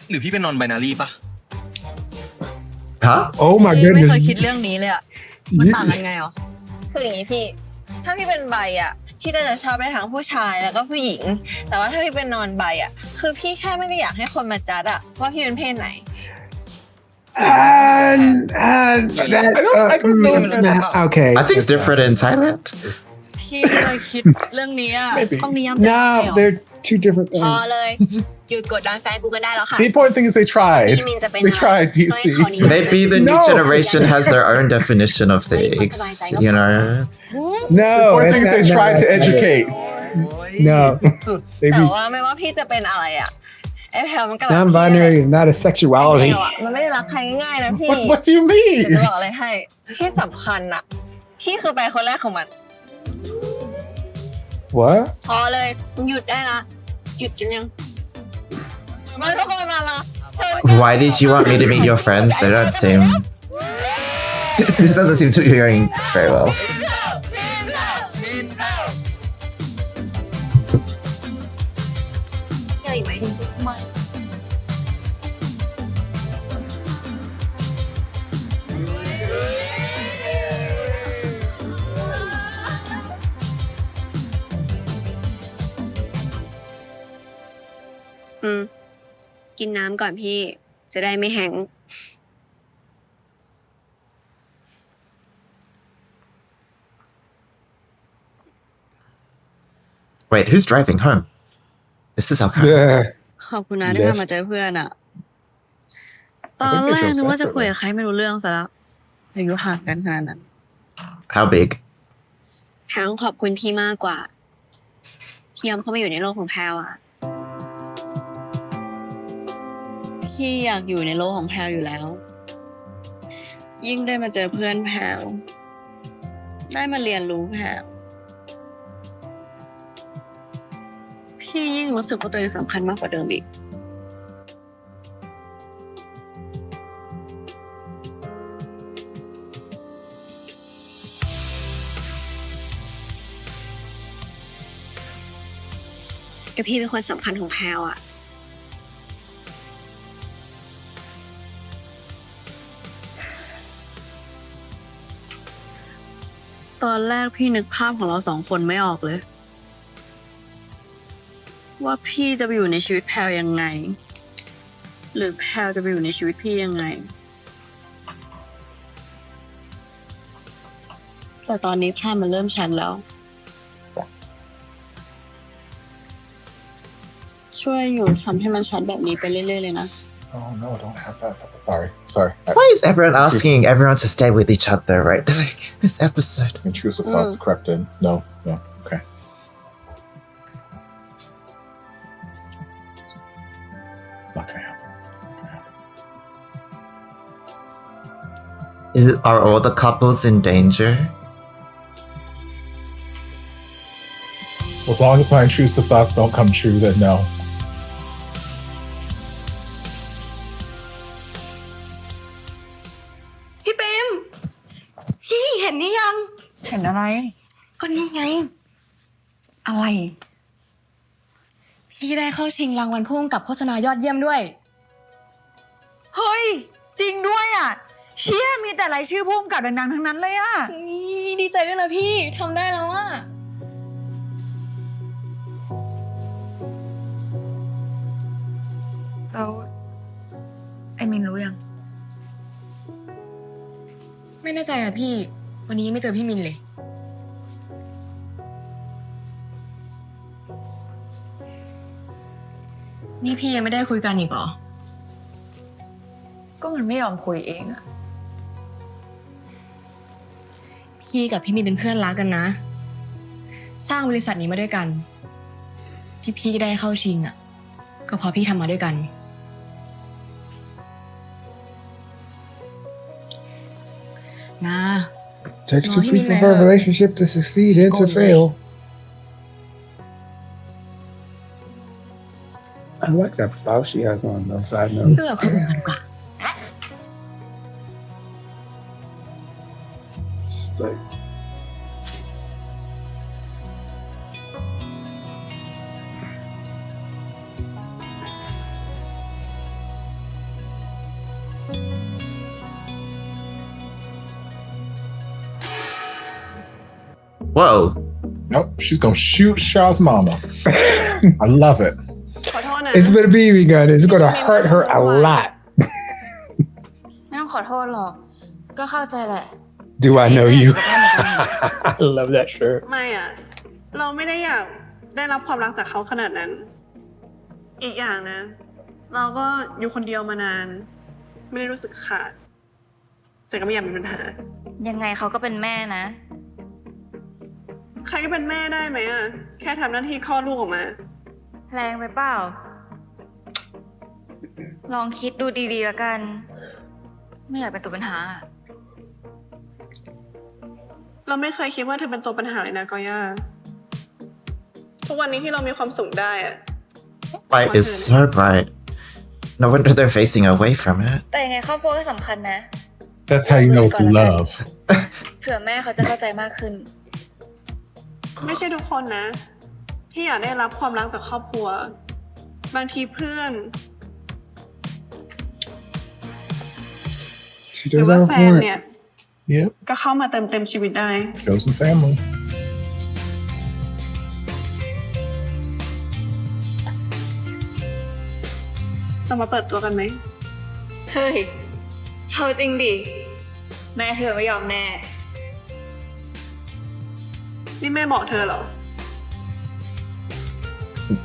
Speaker 10: หรือพี่เป็นนอนไบนารีป่ะ
Speaker 3: huh?
Speaker 1: Oh my
Speaker 6: พี่ไม่เคย
Speaker 1: goodness.
Speaker 6: คิดเรื่องนี้เลยอะมันต่างกันไงหรอ คืออย่างนี้พี่ ถ้าพี่เป็นไบอะพี่ก็จะชอบได้ทั้งผู้ชายแล้วก็ผู้หญิง แต่ว่าถ้าพี่เป็นนอนไบอะคือพี่แค่ไม่ได้อยากให้คนมาจัดอะว่าพี่เป็นเพศไหน
Speaker 2: I don't know if that's-
Speaker 1: Okay.
Speaker 3: I think it's different in Thailand.
Speaker 6: พี่เคยคิดเรื่องนี้อะ
Speaker 2: Maybe.
Speaker 6: ต้องนิยามใจ
Speaker 1: No, they're 2 different
Speaker 6: พอ
Speaker 1: things.
Speaker 6: เลย หยุดกดดันแฟนกูกันได้แล้วค่ะ
Speaker 2: The important thing is they tried. They tried, DC.
Speaker 3: Maybe the new
Speaker 1: No.
Speaker 3: generation has their own definition of things, you know?
Speaker 1: No.
Speaker 2: Important
Speaker 1: it's
Speaker 2: thing is
Speaker 1: not-
Speaker 2: they
Speaker 1: no,
Speaker 2: tried to
Speaker 1: no, no.
Speaker 2: educate.
Speaker 1: No.
Speaker 6: แต่
Speaker 1: Baby,
Speaker 6: ว่าไม่ว่าพี่จะเป็นอะไรอะไอ้แพลมันก็รัก
Speaker 1: non-binary is not a
Speaker 6: พี่
Speaker 1: sexuality.
Speaker 6: อะมันไม่ได้รักใครง่ายๆนะพี่
Speaker 2: What do you
Speaker 6: เดี๋ยว
Speaker 2: mean?
Speaker 6: จะบอกอะไรให้ ที่สำคัญอะพี่คือแฟนคนแรกของมัน
Speaker 1: What?
Speaker 6: พอเลยมึงหยุดได้ละหยุดจนยังมาทุกคนมาเชิญกัน
Speaker 3: Why did you want me to meet your friends? They don't seem. This doesn't seem to be going very well.
Speaker 6: เชื่ออีกไหมไม่ กินน้ำก่อนพี่ จะได้ไม่แห้ง
Speaker 3: Wait, who's driving home? Is this our car?
Speaker 1: Yeah.
Speaker 6: ขอบคุณนะที่พามาเจอเพื่อนอะตอนแรกนึกว่าจะคุยกับใครไม่รู้เรื่องซะแล้วอายุห่างกันขนาดนั้น
Speaker 3: How big?
Speaker 6: แพลต้องขอบคุณพี่มากกว่าที่ยอมเข้ามาอยู่ในโลกของแพลอะพี่อยากอยู่ในโลกของแพลอยู่แล้ว ยิ่งได้มาเจอเพื่อนแพลได้มาเรียนรู้แพลพี่ยิ่งรู้สึกว่าตัวเองสำคัญมากกว่าเดิมอีกกับพี่เป็นคนสำคัญของแพลอะตอนแรกพี่นึกภาพของเรา2 คนไม่ออกเลยว่าพี่จะไปอยู่ในชีวิตแพลยังไงหรือแพลจะไปอยู่ในชีวิตพี่ยังไงแต่ตอนนี้ภาพมันเริ่มชัดแล้วช่วยอยู่ทำให้มันชัดแบบนี้ไปเรื่อยๆเลยนะ
Speaker 2: Oh no, I don't have that. Sorry.
Speaker 3: Why is everyone asking everyone to stay with each other, right? Like this episode.
Speaker 2: Intrusive thoughts crept in. No. Okay. It's not gonna happen.
Speaker 3: Are all the couples in danger?
Speaker 2: Well, as long as my intrusive thoughts don't come true, then no.
Speaker 6: พี่เปมพี่เห็นนี่ยัง
Speaker 5: เห็นอะไร
Speaker 6: ก็นี่ไง
Speaker 5: อะไร
Speaker 6: พี่ได้เข้าชิงรางวัลผู้กำกับโฆษณายอดเยี่ยมด้วย
Speaker 5: เฮ้ย จริงด้วยอ่ะ เชี่ยมีแต่รายชื่อผู้กำกับดังๆทั้งนั้นเลยอ่ะ
Speaker 6: นี่ดีใจด้วยนะพี่ทำได้แล้วอ่ะ
Speaker 5: แล้วไอ้มินรู้ยัง
Speaker 6: ไม่แน่ใจอะพี่ วันนี้ไม่เจอพี่มินเลย นี่พี่ยังไม่ได้คุยกันอีกเหรอ
Speaker 5: ก็มันไม่ยอมคุยเองอ่ะ
Speaker 6: พี่กับพี่มินเป็นเพื่อนรักกันนะ สร้างบริษัทนี้มาด้วยกัน ที่พี่ได้เข้าชิงอะก็เพราะพี่ทำมาด้วยกัน นะ
Speaker 1: Takes two
Speaker 6: he mean
Speaker 1: people for a relationship to succeed and to fail. I like that blouse she has on though, side note.
Speaker 6: เลือกคนอื่นกันดีกว่า
Speaker 1: Just like
Speaker 3: Whoa.
Speaker 2: Nope, she's gonna shoot Shaw's mama. I love it.
Speaker 6: ขอโทษนะ
Speaker 1: it's been a BB gun. It's gonna hurt her a lot.
Speaker 5: ไม่ต้องขอโทษหรอก ก็เข้าใจแหละ
Speaker 1: Do I know you? I love that shirt.
Speaker 6: ไม่อะเราไม่ได้อยากได้รับความรักจากเขาขนาดนั้น อีกอย่างนะ เราก็อยู่คนเดียวมานาน ไม่ได้รู้สึกขาด แต่ก็ไม่อยากมีปัญหา
Speaker 5: ยังไงเขาก็เป็นแม่นะ
Speaker 6: ใครก็เป็นแม่ได้ไหมอะแค่ทำหน้าที่คลอดลูกออกมา
Speaker 5: แรงไปเปล่า ลองคิดดูดีๆแล้วกัน ไม่อยากเป็นตัวปัญหา
Speaker 6: เราไม่เคยคิดว่าเธอเป็นตัวปัญหาเลยนะกอย่าทุกวันนี้ที่เรามีความสุขได้อะ
Speaker 3: Light is so bright. No wonder they're facing away from it.
Speaker 5: แต่ยังไงครอบครัวก็สำคัญนะ
Speaker 2: That's how you know it's love.
Speaker 5: เผื่อแม่เขาจะเข้าใจมากขึ้น
Speaker 6: ไม่ใช่ทุกคนนะ ที่อยากได้รับความรักจากครอบครัว บางทีเพื่อน
Speaker 1: She
Speaker 6: หรือ
Speaker 1: does
Speaker 6: ว่า
Speaker 1: have
Speaker 6: แฟ
Speaker 1: a
Speaker 6: น
Speaker 1: point.
Speaker 6: เนี่ย
Speaker 2: Yep,
Speaker 6: ก็เข้ามาเติมเต็มชีวิตได้
Speaker 2: chosen family.
Speaker 6: จะมาเปิดตัวกันไหม
Speaker 5: เฮ้ยเอาจริงดิแม่เธอไม่ยอมแน่
Speaker 6: นี่แม่บอกเธอเหรอ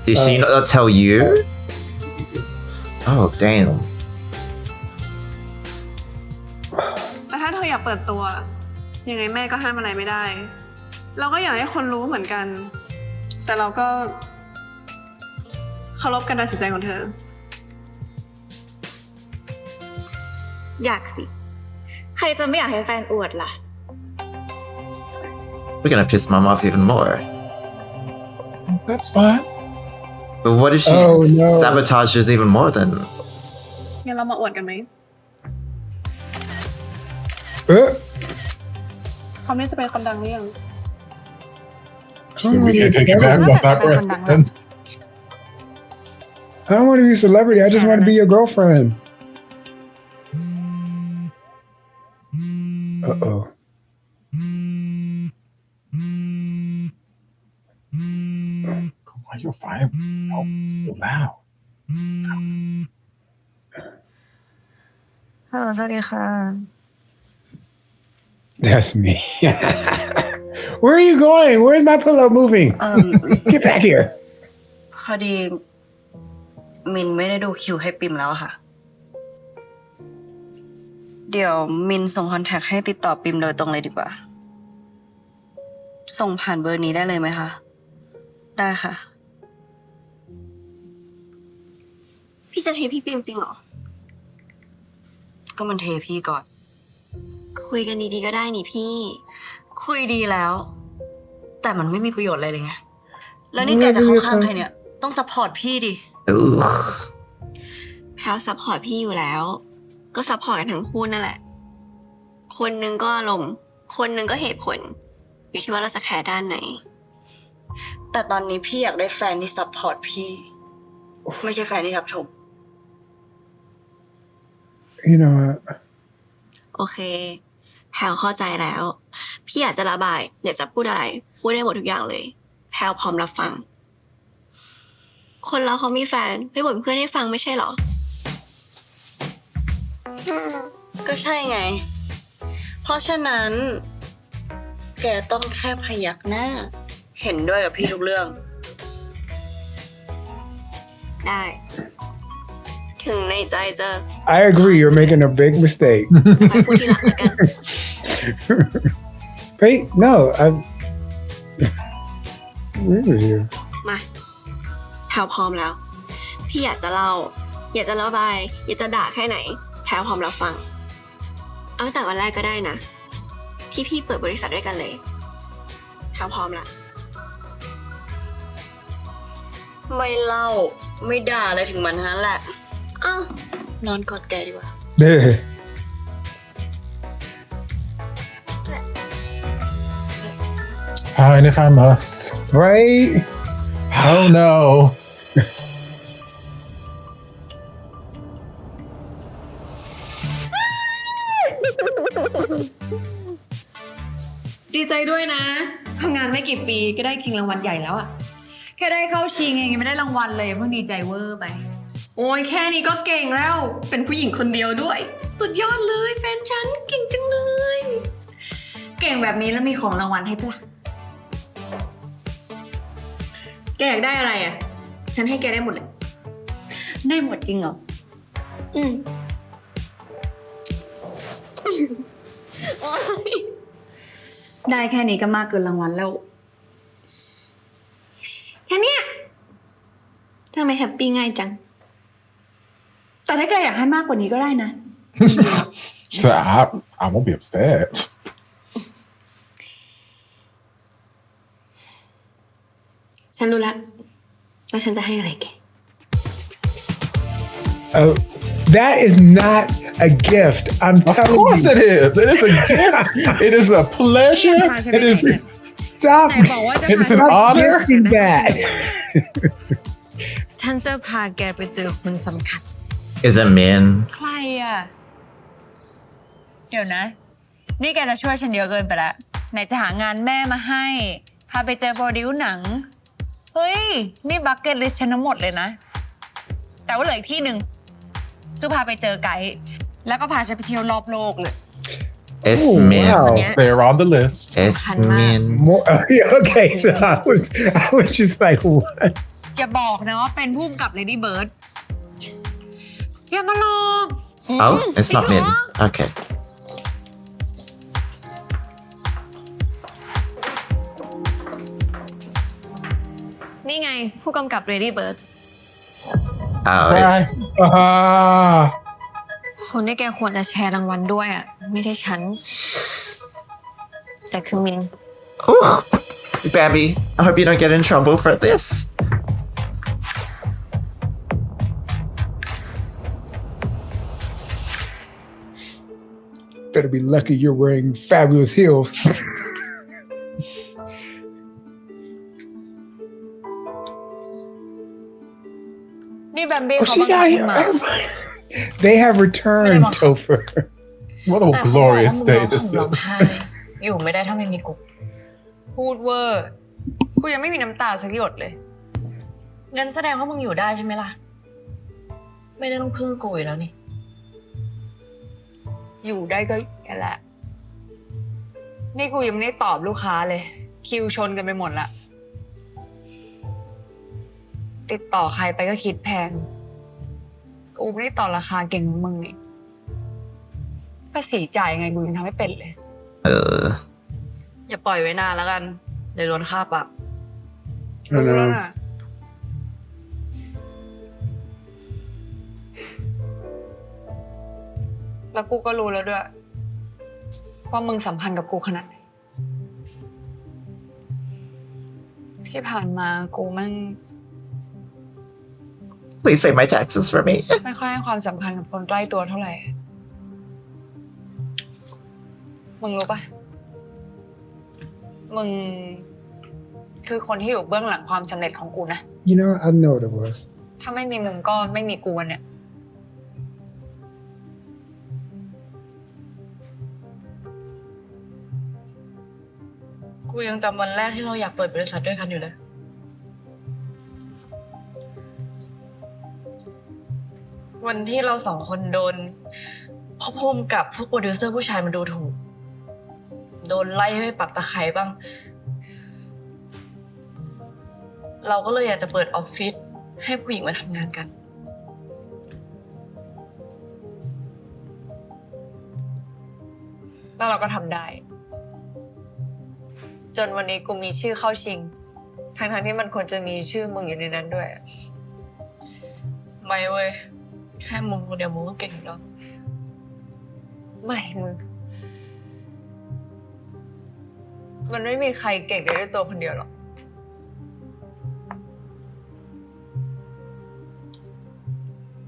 Speaker 3: Did she not tell you? Oh damn.
Speaker 6: แต่ถ้าเธออยากเปิดตัวยังไงแม่ก็ห้ามอะไรไม่ได้ เราก็อยากให้คนรู้เหมือนกัน แต่เราก็เคารพการตัดสินใจของเธอ
Speaker 5: อยากสิ ใครจะไม่อยากให้แฟนอวดล่ะ
Speaker 3: We're gonna piss mom off even more.
Speaker 2: That's fine.
Speaker 3: But what if she sabotages even more then?
Speaker 6: งั้นเรามาอวดกันไหมพร้อมที่จะเป็นคนดังหรือยัง
Speaker 2: So we can't take it back once I press end.
Speaker 1: I don't want to be a celebrity. I just want to be your girlfriend. Uh-oh.
Speaker 2: Why are you fine? Oh, so loud.
Speaker 6: ฮัลโหลสวัสดีค่ะ
Speaker 1: That's me. Where are you going? Where's my pillow moving? Get back here.
Speaker 6: พอดีมินไม่ได้ดูคิวให้ปิมแล้วค่ะ เดี๋ยวมินส่งคอนแทคให้ติดต่อปิมโดยตรงเลยดีกว่า ส่งผ่านเบอร์นี้ได้เลยไหมคะ ได้ค่ะ
Speaker 4: พี่จะเทพี่ปิมจริงเหรอ
Speaker 6: ก็มันเทพี่ก่อน
Speaker 4: คุยกันดีๆก็ได้นี่พี่
Speaker 6: คุยดีแล้ว แต่มันไม่มีประโยชน์อะไรเลยไง แล้วนี่แกจะเข้าข้างใครเนี่ย ต้องซัพพอร์ตพี่ดิ
Speaker 3: Ugh.
Speaker 4: แพลวซัพพอร์ตพี่อยู่แล้ว ก็ซัพพอร์ตกันทั้งคู่นั่นแหละ คนหนึงก็อารมณ์ คนหนึงก็เหตุผล อยู่ที่ว่าเราจะแคร์ด้านไหน
Speaker 6: แต่ตอนนี้พี่อยากได้แฟนที่ซัพพอร์ตพี่ ไม่ใช่แฟนที่ทับถม
Speaker 1: You know what?
Speaker 4: โอเค แพลวเข้าใจแล้ว พี่อยากจะระบาย อยากจะพูดอะไร พูดได้หมดทุกอย่างเลย แพลวพร้อมรับฟัง คนเราเขามีแฟนไม่บ่นเพื่อนให้ฟังไม่ใช่เหรอ
Speaker 6: ก็ใช่ไง เพราะฉะนั้น แกต้องแค่พยักหน้า เห็นด้วยกับพี่ทุกเรื่อง
Speaker 4: ได้ ถึงในใจจะ
Speaker 1: I agree. You're making a big mistake.
Speaker 4: ไปพูดทีหลังแล้วกัน
Speaker 1: Wait, no. I agree with you.
Speaker 4: มาแพลวพร้อมแล้ว พี่อยากจะเล่า อยากจะระบาย อยากจะด่าแค่ไหน แพลวพร้อมรับฟัง เอาตั้งแต่วันแรกก็ได้นะ ที่พี่เปิดบริษัทด้วยกันเลยแพลวพร้อมละ
Speaker 6: ไม่เล่า ไม่ด่าอะไรถึงมันทั้งนั้นแหละ อ้าว นอนกอดแกดีกว่า
Speaker 1: Yeah.
Speaker 2: Fine if I must.
Speaker 1: Right?
Speaker 2: Oh no.
Speaker 5: ดีใจด้วยนะทำงานไม่กี่ปีก็ได้ชิงรางวัลใหญ่แล้วอะแค่ได้เข้าชิงเองยังไม่ได้รางวัลเลยเพิ่งดีใจเวอร์ไป
Speaker 8: โอ้ยแค่นี้ก็เก่งแล้ว เป็นผู้หญิงคนเดียวด้วย สุดยอดเลยแฟนฉันเก่งจังเลย
Speaker 5: เก่งแบบนี้แล้วมีของรางวัลให้ปะ
Speaker 8: แกอยากได้อะไรอ่ะ ฉันให้แกได้หมดเลย
Speaker 5: ได้หมดจริงเหรอ
Speaker 8: อืม
Speaker 5: ได้แค่นี้ก็มากเกินรางวัลแล้ว
Speaker 8: แค่เนี้ยทำไมแฮปปี้ง่ายจัง
Speaker 5: แต่ถ้าแกอยากให้มากกว่านี้ก็ได้นะ
Speaker 2: So I won't be upset.
Speaker 8: ฉันรู้แล้วว่าฉันจะให้อะไรแก
Speaker 1: Oh, that is not a gift. I'm
Speaker 2: Of
Speaker 1: telling
Speaker 2: course
Speaker 1: you.
Speaker 2: it is. It is a gift. It is a pleasure. It is.
Speaker 1: Stop.
Speaker 5: ไหนบอกว่าจะ
Speaker 2: It's an
Speaker 5: หา
Speaker 2: honor.
Speaker 1: Gifting that.
Speaker 8: ฉันจะพาแกไปเจอคนสำคัญ
Speaker 3: Is it men?
Speaker 5: ใครอ่ะ เดี๋ยวนะ นี่แกจะช่วยฉันเยอะเกินไปละไหนจะหางานแม่มาให้ พาไปเจอโปรดิวหนัง เฮ้ย นี่บักเก็ตลิสต์ฉันทั้งหมดเลยนะ แต่ว่าเหลืออีกที่หนึ่งคือพาไปเจอไกด์
Speaker 6: แล้วก็พาฉันไปเที่ยวรอบโลกเลย
Speaker 3: It's Min.
Speaker 2: They're on the list.
Speaker 3: It's Min.
Speaker 1: More, okay, so I was just like, what?
Speaker 6: อย่าบอกนะว่าเป็นผู้กำกับ Lady Bird อย่ามาหลอก
Speaker 3: Oh, it's not Min. Okay.
Speaker 8: นี่ไงผู้กำกับ Lady Bird
Speaker 3: Oh,
Speaker 2: Nice.
Speaker 8: คนที่แกควรจะแชร์รางวัลด้วยอ่ะไม่ใช่ฉัน แต่คือมิน
Speaker 3: Babby, I hope you don't get in trouble for this.
Speaker 1: Better be lucky you're wearing fabulous heels.
Speaker 6: นี่แบมบี้
Speaker 1: Oh,
Speaker 6: เขา
Speaker 1: she
Speaker 6: บังคับ
Speaker 1: got
Speaker 6: ขึ้นมา
Speaker 1: here. They have returned, Topher.
Speaker 2: What a glorious day this
Speaker 6: ร้อง
Speaker 2: is.
Speaker 6: ไห้อยู่ไม่ได้ถ้าไม่มีกูพูดเวอร์กูยังไม่มีน้ำตาสักหยดเลยงั้นแสดงว่ามึงอยู่ได้ใช่ไหมล่ะไม่ได้ต้องพึ่งกูอีกแล้วนี่อยู่ได้ก็แค่แหละนี่กูยังไม่ได้ตอบลูกค้าเลยคิวชนกันไปหมดละติดต่อใครไปก็คิดแพงกูไม่ได้ต่อราคาเก่งเหมือนมึงนี่ภาษีจ่ายไงกูยังทำไม่เป็นเลยอย่าปล่อยไว้นานแล้วกันเดี๋ยวโดนค่าปรับรู้แล้วนะแล้วกูก็รู้แล้วด้วยว่ามึงสัมพันธ์กับกูขนาดไหนที่ผ่านมากูมัน
Speaker 3: Please pay my taxes for me.
Speaker 6: ไม่ค่อยให้ความสำคัญกับคนใกล้ตัวเท่าไหร่มึงรู้ปะมึงคือคนที่อยู่เบื้องหลังความสำเร็จของกูนะ
Speaker 1: You know, I know what it was.
Speaker 6: ถ้าไม่มีมึงก็ไม่มีกูวันเนี่ยกูยังจำวันแรกที่เราอยากเปิดบริษัทด้วยกันอยู่เลยวันที่เราสองคนโดนพ่อพุ่มกับพวกโปรดิวเซอร์ผู้ชายมาดูถูกโดนไล่ให้ไปปักตะไคร้บ้างเราก็เลยอยากจะเปิดออฟฟิศให้ผู้หญิงมาทำงานกันแล้วเราก็ทำได้จนวันนี้กูมีชื่อเข้าชิงทั้งที่มันควรจะมีชื่อมึงอยู่ในนั้นด้วยไม่เว้ยแค่มึงคนเดียวมึงก็เก่งแล้วไม่มึงมันไม่มีใครเก่งได้ด้วยตัวคนเดียวหรอก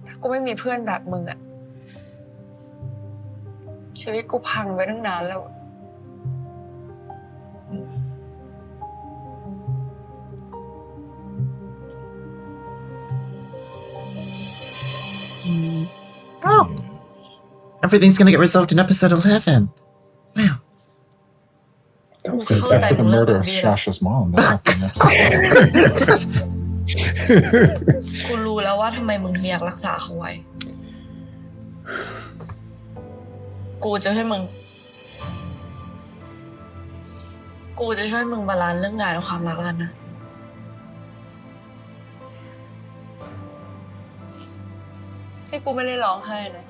Speaker 6: ถ้ากูไม่มีเพื่อนแบบมึงอะชีวิตกูพังไปตั้งนานแล้ว
Speaker 3: Oh. Everything's gonna get resolved in episode 11. Wow.
Speaker 2: Except for the murder of Shasha's mom. That's not the next
Speaker 6: กูรู้แล้วว่าทำไมมึงถึงอยากรักษาเขาไว้กูจะช่วยมึงบาลานซ์เรื่องงานและความรักแล้วนะที่กูไม่ได้ร้องไห้นะ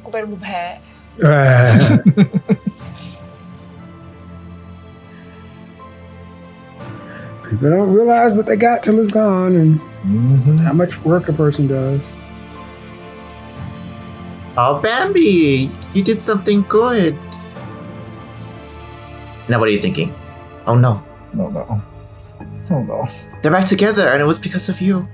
Speaker 6: กูเป็นภูมิแพ้
Speaker 1: People don't realize what they got till it's gone and how much work a person does.
Speaker 3: Oh, Bambi, you did something good. Now, what are you thinking? Oh no.
Speaker 2: Oh no. Oh no.
Speaker 3: They're back together, and it was because of you.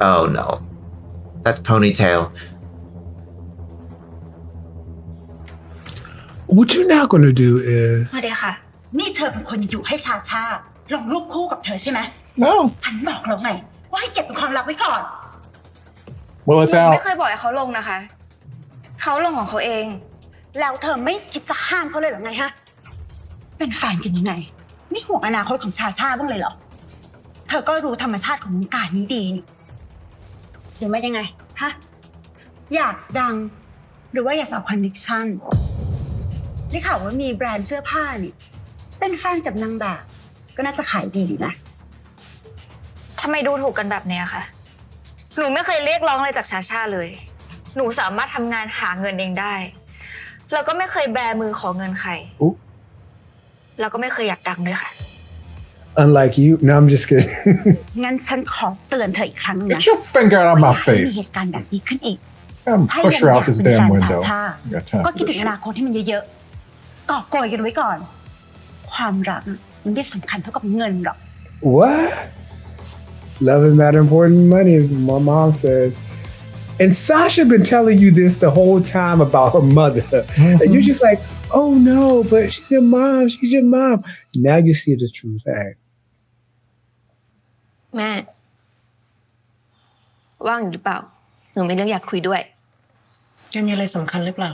Speaker 3: Oh no. That ponytail.
Speaker 1: What you're not gonna do is
Speaker 8: สวัสดีค่ะ
Speaker 7: นี่เธอเป็นคนอยู่ให้ชาชาลงรูปคู่กับเธอใช่ไหม
Speaker 2: No.
Speaker 7: ฉันบอกแล้วไงว่าให้เก็บเป็นความลับไว้ก่อน
Speaker 2: Well, it's
Speaker 5: หนู
Speaker 2: out.
Speaker 5: ไม่เคยบอกให้เขาลงนะคะ เขาลงของเขาเอง
Speaker 7: แล้วเธอไม่คิดจะห้ามเขาเลยหรือไงฮะ เป็นแฟนกันยังไงไม่ห่วงอนาคตของชาชาบ้างเลยเหรอ เธอก็รู้ธรรมชาติของวงการนี้ดีนี่หรือไม่ยังไงฮะอยากดังหรือว่าอยากสอบคอนเนคชั่นได้ข่าวว่ามีแบรนด์เสื้อผ้านี่เป็นแฟนกับนางแบบก็น่าจะขายดีนะ
Speaker 5: ทำไมดูถูกกันแบบเนี้ยคะหนูไม่เคยเรียกร้องอะไรจากชาชาเลย หนูสามารถทำงานหาเงินเองได้ แล้วก็ไม่เคยแบมือขอเงินใคร แล้วก็ไม่เคยอยากดังด้วยค่ะ
Speaker 1: Unlike you. No, I'm just kidding.
Speaker 7: งั้นฉันขอเตือนเธออีกครั้งนะ
Speaker 2: Get your finger out of my
Speaker 7: มีเห
Speaker 2: face.
Speaker 7: ตุการณ์แบบนี้ขึ้นอีก
Speaker 2: Push her out this damn window.
Speaker 7: ก็คิดถึงอนาคตให้มันเยอะๆก่อโกยกันไว้ก่อน ความรักมันไม่สำคัญเท่ากับเงินหรอก
Speaker 1: What? Love is not important. Money, as my mom says. And Sasha been telling you this the whole time about her mother, and you're just like, "Oh no, but she's your mom. She's your mom." Now you see the truth. Hey.
Speaker 4: แม่ ว่างอยู่หรือเปล่า หนูมีเรื่องอยากคุยด้วย
Speaker 6: จะมีอะไรสำคัญหรือเปล่า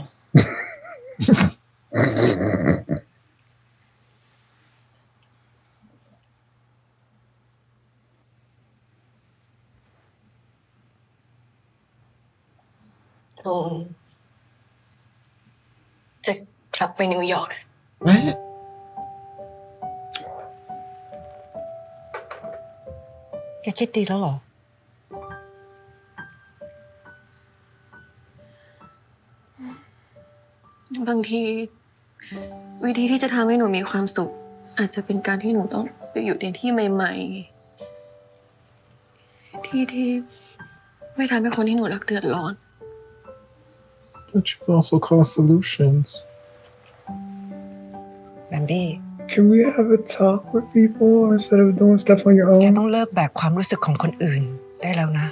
Speaker 6: หนูจะกลับไปนิวยอร์ก
Speaker 3: What?
Speaker 6: แกคิดดีแล้วเหรอ
Speaker 4: บางทีวิธีที่จะทำให้หนูมีความสุข อาจจะเป็นการที่หนูต้องไปอยู่ในที่ใหม่ๆ ที่ไม่ทำให้คนที่หนูรักเดือดร้อน
Speaker 2: But you also cause solutions.
Speaker 6: แบมบี้
Speaker 1: Can we have a talk with people instead of doing stuff on your
Speaker 6: แก
Speaker 1: own?
Speaker 6: ต้องเลิกแบกความรู้สึกของคนอื่นได้แล้วนะ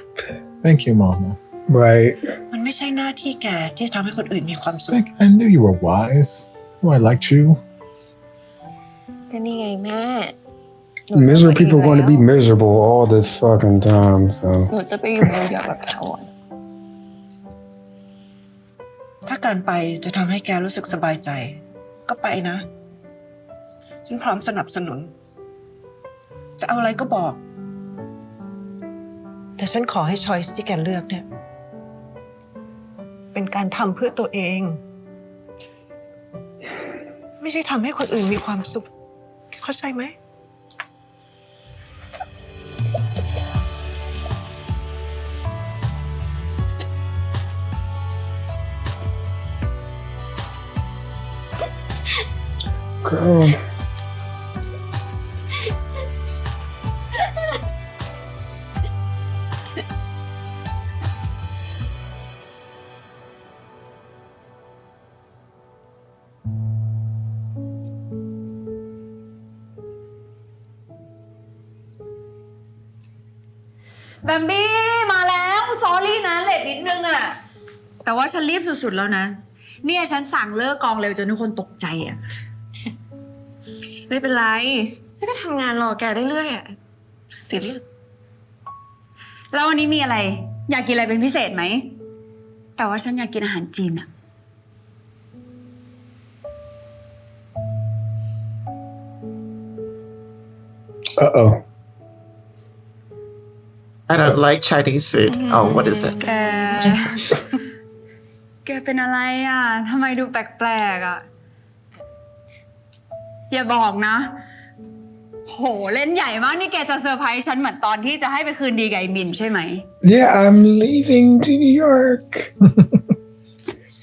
Speaker 2: Thank you, Mama.
Speaker 1: Right.
Speaker 6: มันไม่ใช่หน้าที่แกที่จะทำให้คนอื่นมีความสุข
Speaker 2: I knew you were wise. Oh, I liked you.
Speaker 4: ก็นี่ไงแม่
Speaker 1: Miserable people are going to be miserable all the fucking time. So
Speaker 4: หนูจะไปอยู่นิวยอร์กแบบถาวร
Speaker 6: ถ้าการไปจะทำให้แกรู้สึกสบายใจ ก็ไปนะ ฉันพร้อมสนับสนุน จะเอาอะไรก็บอก แต่ฉันขอให้ช้อยส์ที่แกเลือกเนี่ย เป็นการทำเพื่อตัวเอง ไม่ใช่ทำให้คนอื่นมีความสุข เข้าใจไหม
Speaker 1: girl.
Speaker 5: แบมบี้มาแล้วซอรี่นะเลทนิดนึงอะแต่ว่าฉันรีบสุดๆแล้วนะเนี่ยฉันสั่งเลิกกองเร็วจนทุกคนตกใจอะ
Speaker 4: ไม่เป็นไรฉันก็ทำงานรอแกได้เรื่อยอะซีเรียส
Speaker 5: แล้ววันนี้มีอะไร อยากกินอะไรเป็นพิเศษไหมแต่ว่าฉันอยากกินอาหารจีนอะ
Speaker 1: Uh-oh.
Speaker 3: I don't like Chinese food. Oh, what is it?
Speaker 5: แกเป็นอะไรอะทำไมดูแปลกๆอะอย่าบอกนะโหเล่นใหญ่มากนี่แกจะเซอร์ไพรส์ฉันเหมือนตอนที่จะให้ไปคืนดีกับไอ้มินใช่ไหม
Speaker 1: Yeah, I'm leaving to New York.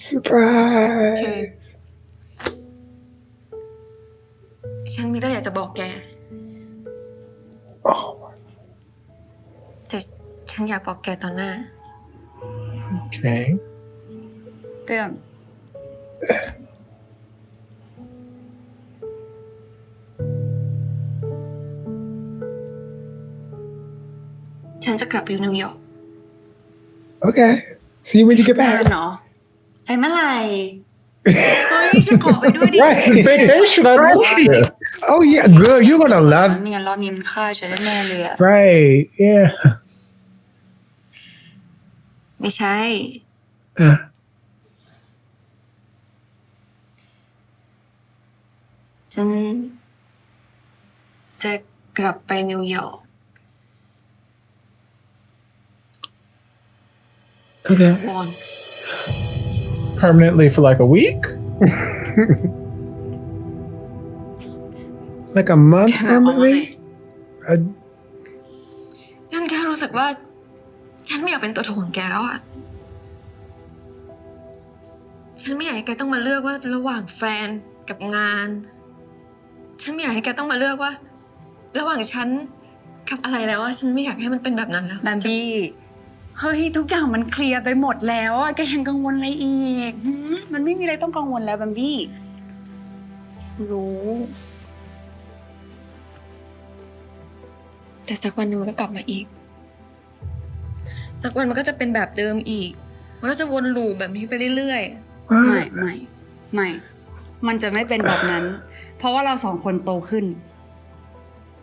Speaker 1: Surprise.
Speaker 4: ฉันมีเรื่องอยากจะบอกแก
Speaker 1: Oh.
Speaker 4: แต่ฉันอยากบอกแกตอนหน้า
Speaker 2: Okay.
Speaker 5: เตื้อม
Speaker 4: ฉันจะกลับไปอยู่นิวยอร์ก
Speaker 1: Okay. See you when you get
Speaker 5: แม่
Speaker 1: back.
Speaker 5: เนาะไปเมื่อไหร่เฮ้ยฉันขอไปด้วยดิ
Speaker 1: Right.
Speaker 2: Vacation, I love this.
Speaker 1: Oh yeah, girl, you're gonna love.
Speaker 5: ไม่งั้นรอบนี้มันฆ่าฉันแน่เลยอะ
Speaker 1: Right. Yeah.
Speaker 8: ไม่ใช่ ฉันจะกลับไปนิวยอร์ก
Speaker 1: Okay.
Speaker 2: Permanently for like a week?
Speaker 1: Like a month permanently?
Speaker 8: ฉันแค่รู้สึกว่า ฉันไม่อยากเป็นตัวถ่วงแกแล้วอะฉันไม่อยากให้แกต้องมาเลือกว่าระหว่างแฟนกับงาน ฉันไม่อยากให้แกต้องมาเลือกว่า ระหว่างฉันกับอะไรแล้วอะฉันไม่อยากให้มันเป็นแบบนั้นแล้ว
Speaker 7: แบมบี้เฮ้ยทุกอย่างมันเคลียร์ไปหมดแล้วอะแกยังกังวลอะไรอีกมันไม่มีอะไรต้องกังวลแล้วแบมบี้
Speaker 8: รู้ แต่สักวันหนึ่งมันก็กลับมาอีก สักวันมันก็จะเป็นแบบเดิมอีก มันก็จะวนลูปแบบนี้ไปเรื่อยๆ
Speaker 7: ไม่มันจะไม่เป็นแบบนั้น เพราะว่าเราสองคนโตขึ้น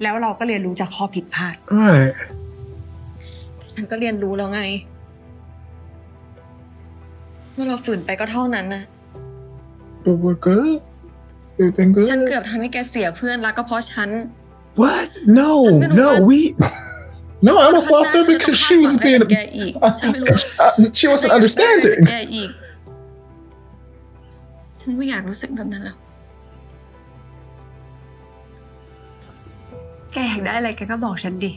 Speaker 7: แล้วเราก็เรียนรู้จากข้อผิดพลาด
Speaker 1: Right.
Speaker 8: ฉันก็เรียนรู้แล้วไงว่าเราฝืนไปก็เท่านั้นนะ
Speaker 2: But we're good. We've been good.
Speaker 8: ฉันเกือบทำให้แกเสียเพื่อนรักก็เพราะฉัน
Speaker 1: What? No, we.
Speaker 2: No, I almost lost her because she was being. She wasn't understanding.
Speaker 8: แกอีก ฉันไม่อยากรู้สึกแบบนั้นแล้ว
Speaker 7: แกอยากได้อะไรแกก็บอกฉันดิ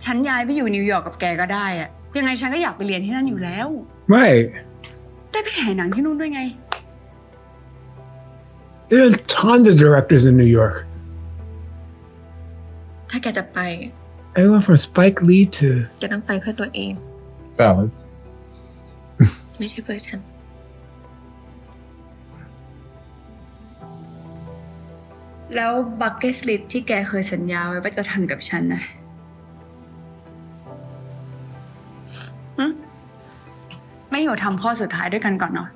Speaker 7: ฉันย้ายไปอยู่นิวยอร์กกับแกก็ได้อะยังไงฉันก็อยากไปเรียนที่นั่นอยู่แล้ว
Speaker 1: Right.
Speaker 7: ได้ไปถ่ายหนังที่นู่นด้วยไง
Speaker 1: There are tons of directors in New York.
Speaker 8: ถ้าแกจะไป
Speaker 1: Everyone from Spike Lee to.
Speaker 8: แกต้องไปเพื่อตัวเอง
Speaker 2: Valid.
Speaker 8: ไม่ใช่เพื่อฉัน
Speaker 7: แล้วบักเก็ตลิสที่แกเคยสัญญาไว้ว่าจะทำกับฉันนะไม่อยู่ทำข้อสุดท้ายด้วยกันก่อนเนาะ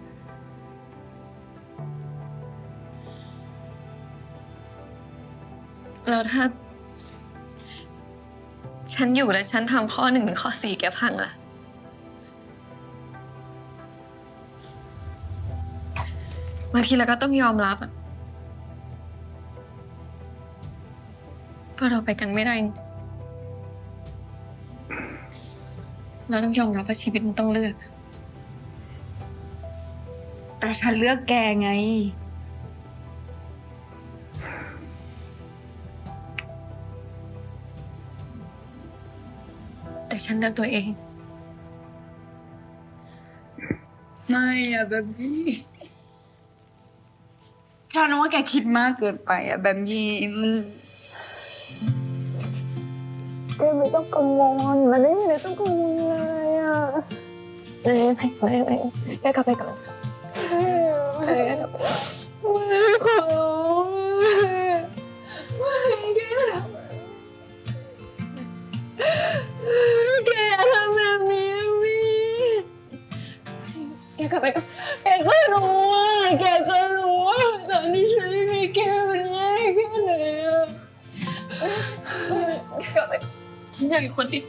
Speaker 8: แล้วถ้า ฉันอยู่และฉันทำข้อ 1 ถึงข้อ 4 แกพังล่ะ บางทีเราก็ต้องยอมรับอะว่าเราไปกันไม่ได้จริงๆเราต้องยอมรับว่าชีวิตมันต้องเลือก
Speaker 7: แต่ฉันเลือกแกไง
Speaker 8: แต่ฉันเลือกตัวเอง
Speaker 7: ไม่อะแบบนี้ฉันว่าแกคิดมากเกินไปอะแบบนี้แกไม่ต้องกังวลมันไม่มีอะไรต้องกังวลเลยอะ
Speaker 8: แกกลับไปก่อนแกกลับไปก่อนแกทำแบบนี้แกกลับไปก่อนแกก็รู้ว่าตอนนี้ฉันไม่มีแกมันแย่แค่ไหนอะแกกลับไปฉันอยากอยู่คนเดียว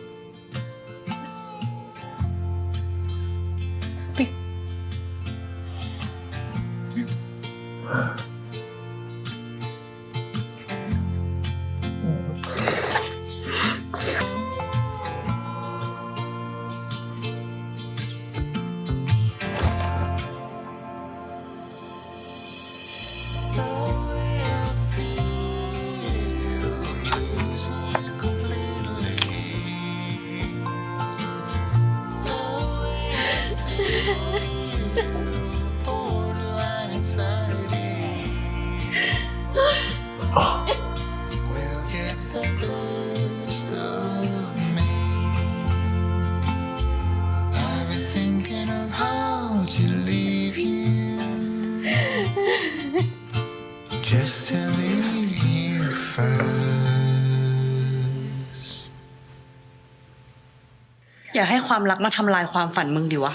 Speaker 6: อย่าให้ความรักมาทำลายความฝันมึงดิวะ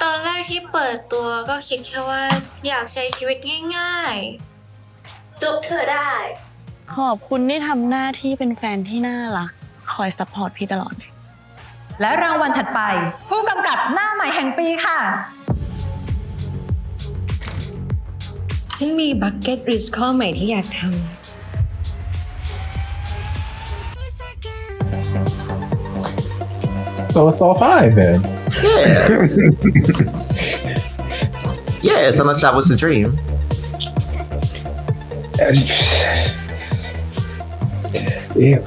Speaker 8: ตอนแรกที่เปิดตัวก็คิดแค่ว่าอยากใช้ชีวิตง่ายๆจบเธอได้
Speaker 6: ขอบคุณที่ทำหน้าที่เป็นแฟนที่น่ารักคอยซัพพอร์ตพี่ตลอด
Speaker 11: และรางวัลถัดไปผู้กำกับหน้าใหม่แห่งปีค่ะ
Speaker 8: ฉันมีบักเก็ตริสข้อใหม่ที่อยากทำ
Speaker 2: So it's all fine then.
Speaker 3: Yes. Yes, unless that was the dream.
Speaker 1: Yeah.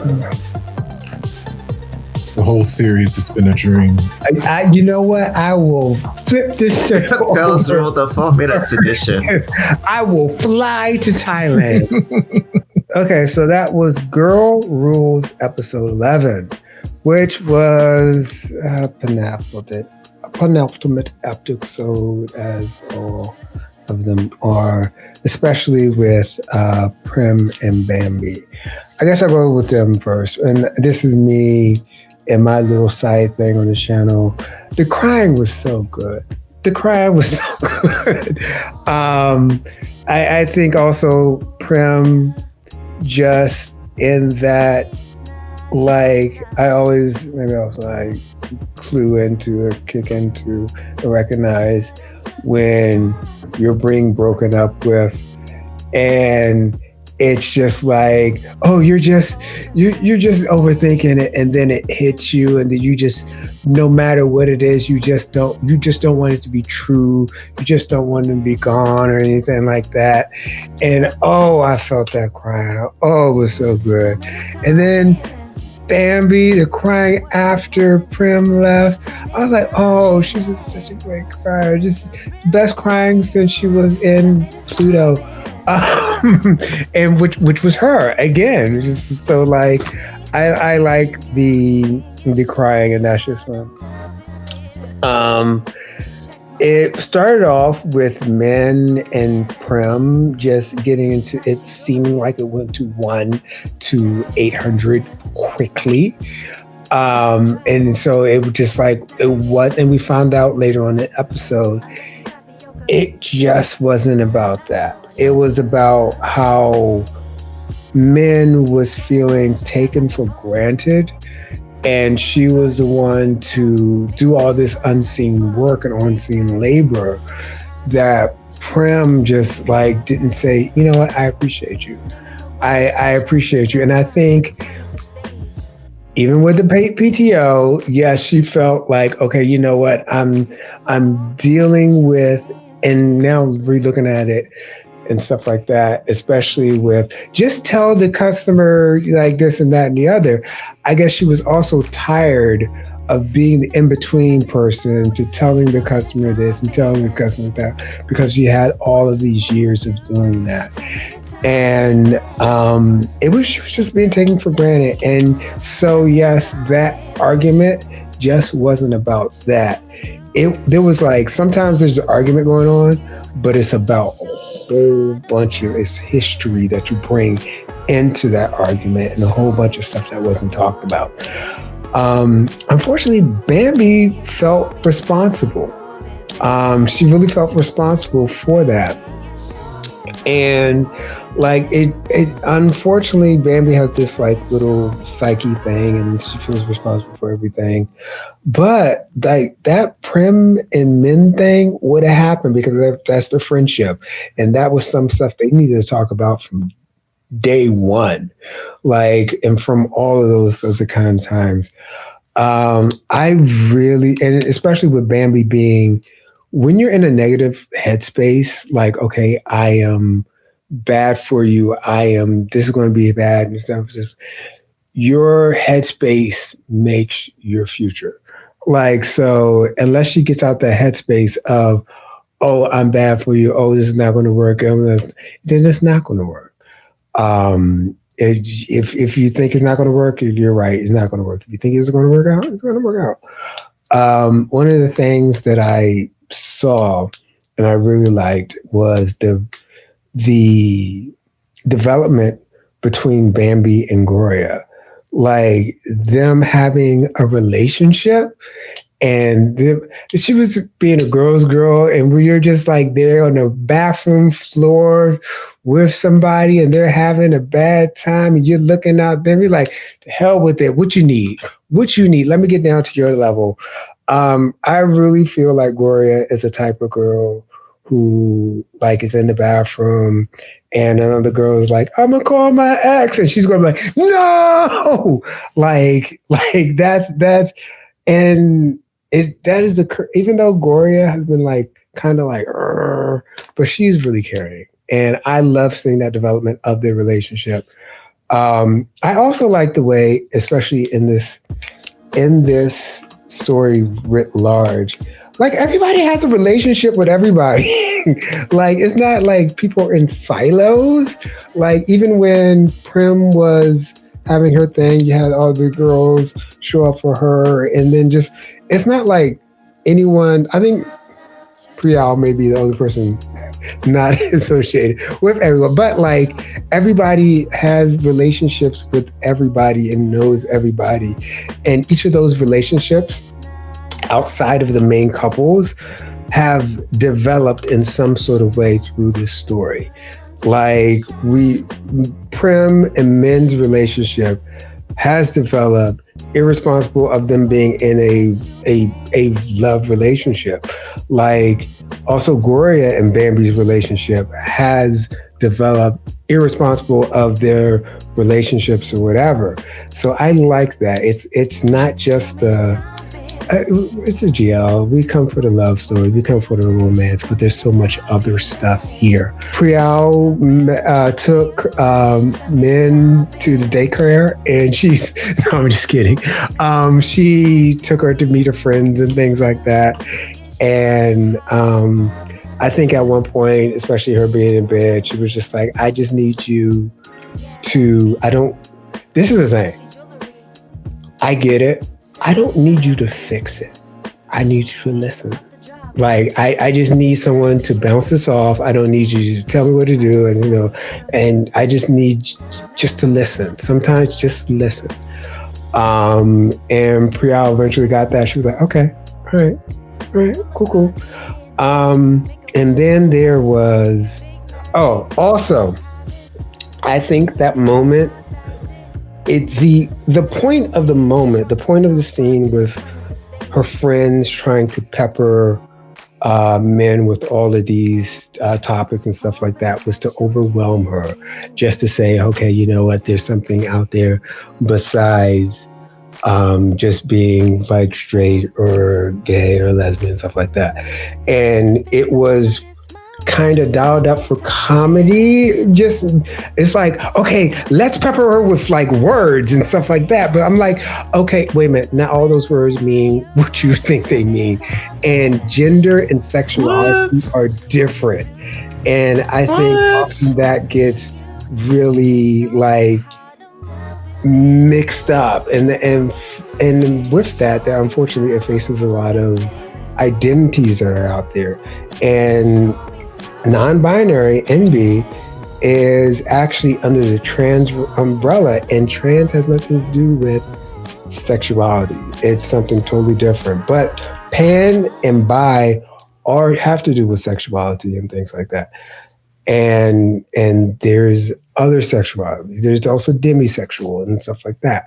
Speaker 2: The whole series has been a dream.
Speaker 1: You know what? I will flip this shit
Speaker 3: Girls
Speaker 1: over.
Speaker 3: Rule the 4 Minutes edition.
Speaker 1: I will fly to Thailand. Okay, so that was Girl Rules episode 11, which was a penultimate episode, as all of them are, especially with Prim and Bambi. I guess I'll go with them first. And this is me and my little side thing on the channel. The crying was so good. The crying was so good. I think also Prim, just in that, like, I always, maybe I was like clue into or kick into or recognize when you're being broken up with, and it's just like, oh, you're just overthinking it, and then it hits you, and then you just, no matter what it is, you just don't want it to be true. You just don't want it to be gone or anything like that. And oh, I felt that crying. Oh, it was so good. And then Bambi, the crying after Prim left, I was like, oh, she's such a great crier. Just the best crying since she was in Pluto. And which was her again. Just so like, I like the crying, and that's just fun. It started off with Men and Prim just getting into it, seeming like it went to 1 to 800 quickly. And so it was just like, it was, and we found out later on in the episode, it just wasn't about that. It was about how Men was feeling taken for granted, and she was the one to do all this unseen work and unseen labor that Prim just like didn't say, you know what, I appreciate you. I appreciate you. And I think even with the PTO, yes, she felt like, okay, you know what, I'm dealing with, and now re-looking at it and stuff like that, especially with just tell the customer like this and that and the other. I guess she was also tired of being the in-between person to telling the customer this and telling the customer that, because she had all of these years of doing that. And she was just being taken for granted. And so, yes, that argument just wasn't about that. There was like, sometimes there's an argument going on, but it's about a whole bunch of its history that you bring into that argument, and a whole bunch of stuff that wasn't talked about. Unfortunately, Bambi felt responsible. She really felt responsible for that. And like it unfortunately, Bambi has this like little psyche thing, and she feels responsible for everything. But like that Prim and Men thing would have happened because that's their friendship, and that was some stuff they needed to talk about from day one, like, and from all of those other kind of times. I really, and especially with Bambi being, when you're in a negative headspace, like, okay, I am bad for you, this is going to be bad and stuff. Your headspace makes your future. Like, so unless she gets out that headspace of, oh, I'm bad for you, oh, this is not going to work, then it's not going to work. If you think it's not going to work, you're right, it's not going to work. If you think it's going to work out, it's going to work out. One of the things that I saw and I really liked was the development between Bambi and Gloria, like them having a relationship she was being a girl's girl, and you're just like there on the bathroom floor with somebody, and they're having a bad time, and you're looking out there, you're like, to hell with it. What you need? Let me get down to your level. I really feel like Gloria is the type of girl who like is in the bathroom, and another girl is like, I'm gonna call my ex, and she's gonna be like, no, like that's and. That is even though Gloria has been like kind of like, but she's really caring, and I love seeing that development of their relationship. I also like the way, especially in this story writ large, like everybody has a relationship with everybody. Like it's not like people are in silos. Like even when Prim was having her thing, you had all the girls show up for her, and then just it's not like anyone. I think Priyal may be the only person not associated with everyone, but like everybody has relationships with everybody and knows everybody, and each of those relationships outside of the main couples have developed in some sort of way through this story. Like Prim and Min's relationship has developed irresponsible of them being in a love relationship. Like also Gloria and Bambi's relationship has developed irresponsible of their relationships or whatever. So I like that. It's not just it's a GL. We come for the love story. We come for the romance, but there's so much other stuff here. Priyal took Min to the daycare, and no, I'm just kidding. She took her to meet her friends and things like that. And I think at one point, especially her being in bed, she was just like, I just need you to, this is the thing. I get it. I don't need you to fix it. I need you to listen. Like, I just need someone to bounce this off. I don't need you to tell me what to do. And, and I just need just to listen. Sometimes just listen. And Priyal eventually got that. She was like, okay, all right, cool. And then there was, also, I think that moment, the point of the moment, the point of the scene with her friends trying to pepper men with all of these topics and stuff like that was to overwhelm her, just to say, okay, you know what, there's something out there besides just being like straight or gay or lesbian, stuff like that. And it was kind of dialed up for comedy. It's like, okay, let's pepper her with like words and stuff like that. But I'm like, okay, wait a minute. Not all those words mean what you think they mean. And gender and sexuality are different. And I think often that gets really like mixed up. And with that, unfortunately, it faces a lot of identities that are out there. And non-binary, NB, is actually under the trans umbrella, and trans has nothing to do with sexuality. It's something totally different. But pan and bi have to do with sexuality and things like that. And there's other sexualities. There's also demisexual and stuff like that.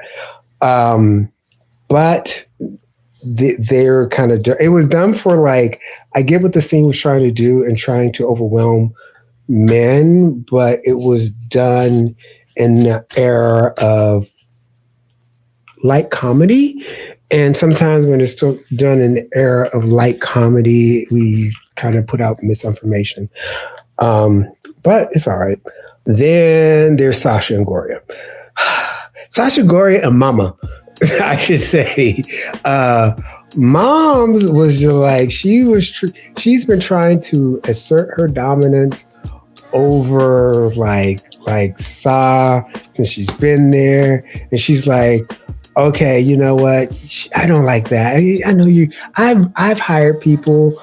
Speaker 1: But they're kind of, it was done for like, I get what the scene was trying to do and trying to overwhelm men, but it was done in the era of light comedy. And sometimes when it's still done in the era of light comedy, we kind of put out misinformation. But it's all right. Then there's Sasha and Gloria. Sasha, Gloria, and Mama. I should say, Mom's was just like, she's been trying to assert her dominance over like Sa since she's been there. And she's like, okay, you know what? I don't like that. I know you, I've hired people.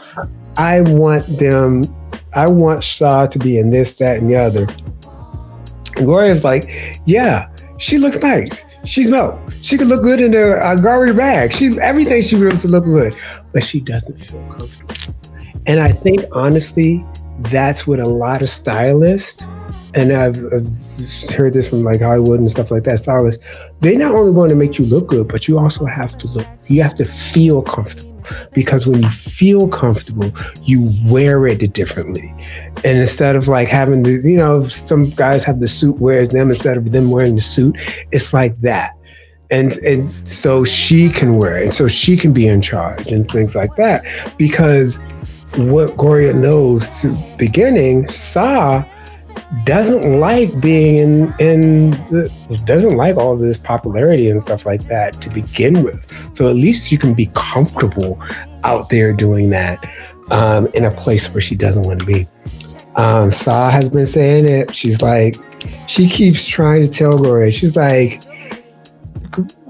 Speaker 1: I want Sa to be in this, that, and the other. And Gloria's like, yeah, She looks nice. She's milk. She could look good in a garbage bag. She's everything she wants to look good, but she doesn't feel comfortable. And I think honestly, that's what a lot of stylists, and I've heard this from like Hollywood and stuff like that, stylists, they not only want to make you look good, but you also have to feel comfortable. Because when you feel comfortable, you wear it differently. And instead of like having the, you know, some guys have the suit wears them instead of them wearing the suit, it's like that. And so she can wear it, and so she can be in charge and things like that. Because what Gloria knows to beginning, Sa doesn't like being doesn't like all this popularity and stuff like that to begin with. So at least you can be comfortable out there doing that in a place where she doesn't want to be. Sa has been saying it. She's like, she keeps trying to tell Gloria. She's like,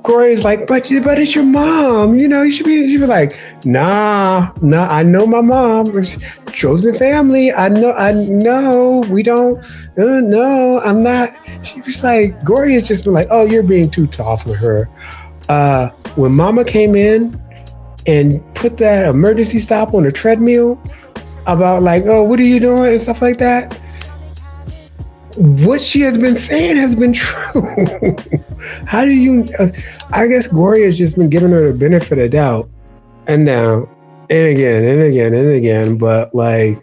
Speaker 1: Gloria's like, but it's your mom. You know, she be like, nah, I know my mom. Chosen family. I know. We don't. No, I'm not. She was like, Gloria's just been like, oh, you're being too tough with her. When Mama came in and put that emergency stop on the treadmill about like, oh, what are you doing and stuff like that. What she has been saying has been true. How do you, I guess Gloria's just been giving her the benefit of doubt. And now, and again, but like,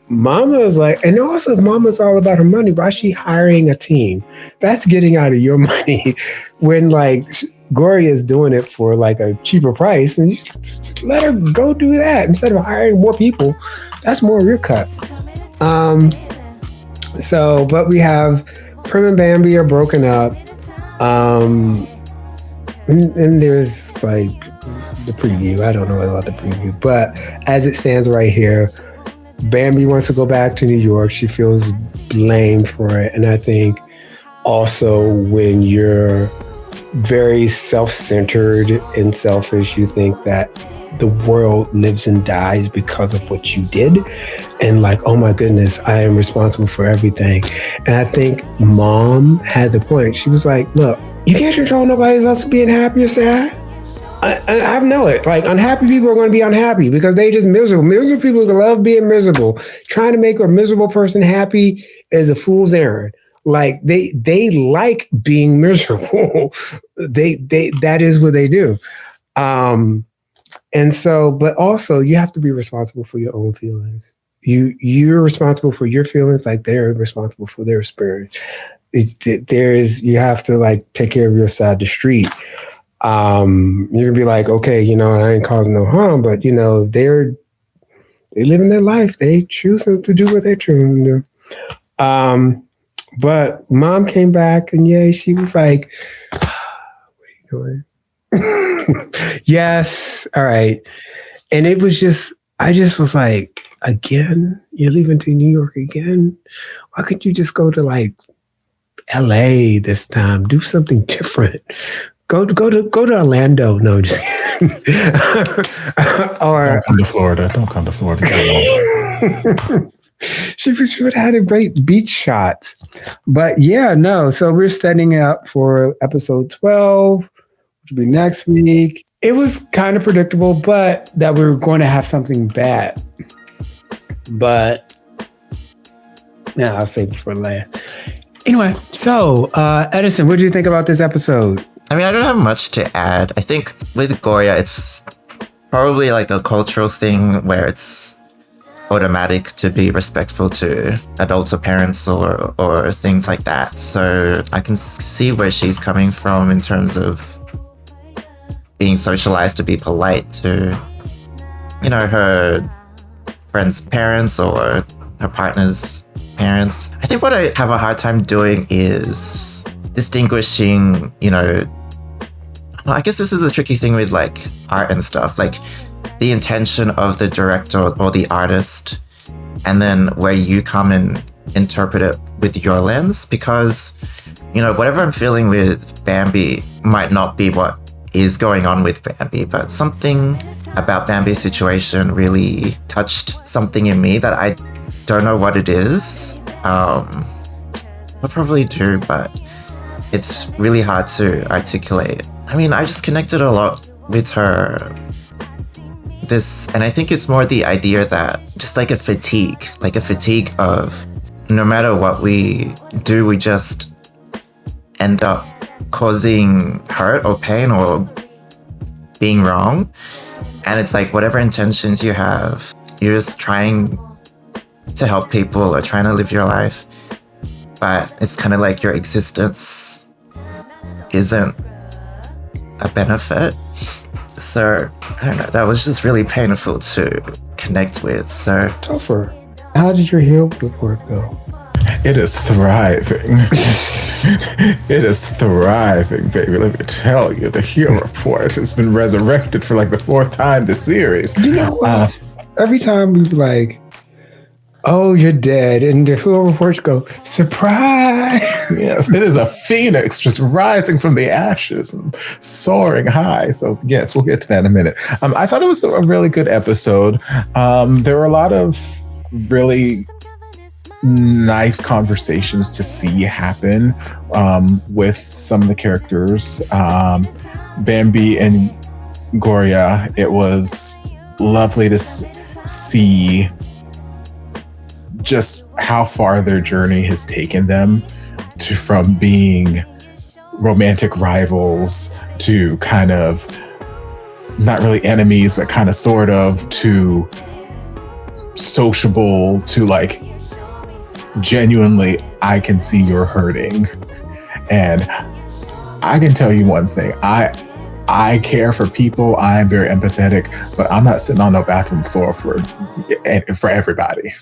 Speaker 1: Mama is like, and also if Mama's all about her money, why is she hiring a team? That's getting out of your money when like Gloria is doing it for like a cheaper price, and you just let her go do that instead of hiring more people. That's more of your cut. So, but we have Prim and Bambi are broken up. And there's like the preview. I don't know about the preview, but as it stands right here, Bambi wants to go back to New York. She feels blamed for it. And I think also when you're very self-centered and selfish, you think that the world lives and dies because of what you did. And like, oh my goodness, I am responsible for everything. And I think Mom had the point. She was like, look, you can't control nobody else being happy or sad. I know it. Like, unhappy people are going to be unhappy because they just miserable. Miserable people love being miserable. Trying to make a miserable person happy is a fool's errand. Like they like being miserable. That is what they do. And so, but also you have to be responsible for your own feelings. You're responsible for your feelings, like they're responsible for their experience. You have to like take care of your side of the street. You're gonna be like, okay, you know, I ain't causing no harm, but you know, they living their life. They choose to do what they choose to do. But Mom came back and yay, she was like, what are you doing? Yes, all right. And it was just, I just was like, again, you're leaving to New York again? Why couldn't you just go to like LA this time? Do something different. Go to Orlando. No, just kidding. Or
Speaker 2: don't come to Florida. Don't come to Florida.
Speaker 1: She would have had a great beach shot. But yeah, no. So we're setting up for episode 12, which will be next week. It was kind of predictable, but that we were going to have something bad. But yeah, I'll save it for last. Anyway, so Edison, what did you think about this episode?
Speaker 3: I mean, I don't have much to add. I think with Gloria, it's probably like a cultural thing where it's automatic to be respectful to adults or parents or things like that. So I can see where she's coming from in terms of being socialized to be polite to, you know, her friend's parents or her partner's parents. I think what I have a hard time doing is distinguishing, you know, well, I guess this is the tricky thing with like art and stuff, like the intention of the director or the artist, and then where you come and interpret it with your lens, because, you know, whatever I'm feeling with Bambi might not be what is going on with Bambi, but something about Bambi's situation really touched something in me that I don't know what it is. I'll probably do, but it's really hard to articulate. I mean, I just connected a lot with her. And I think it's more the idea that just like a fatigue of no matter what we do, we just end up causing hurt or pain or being wrong. And it's like whatever intentions you have, you're just trying to help people or trying to live your life. But it's kind of like your existence isn't a benefit. So, I don't know, that was just really painful to connect with. So,
Speaker 1: Topher, how did your heel report go?
Speaker 2: It is thriving. It is thriving, baby. Let me tell you, the heel report has been resurrected for like the 4th time this series.
Speaker 1: You know what? Every time we be like, oh, you're dead, and the heel reports go, surprise!
Speaker 2: Yes, it is a phoenix just rising from the ashes and soaring high. So yes, we'll get to that in a minute. I thought it was a really good episode. There were a lot of really nice conversations to see happen with some of the characters. Bambi and Goria, it was lovely to see just how far their journey has taken them from being romantic rivals to kind of not really enemies, but kind of sort of, to sociable, to like genuinely, I can see you're hurting. And I can tell you one thing, I care for people, I am very empathetic, but I'm not sitting on no bathroom floor for everybody.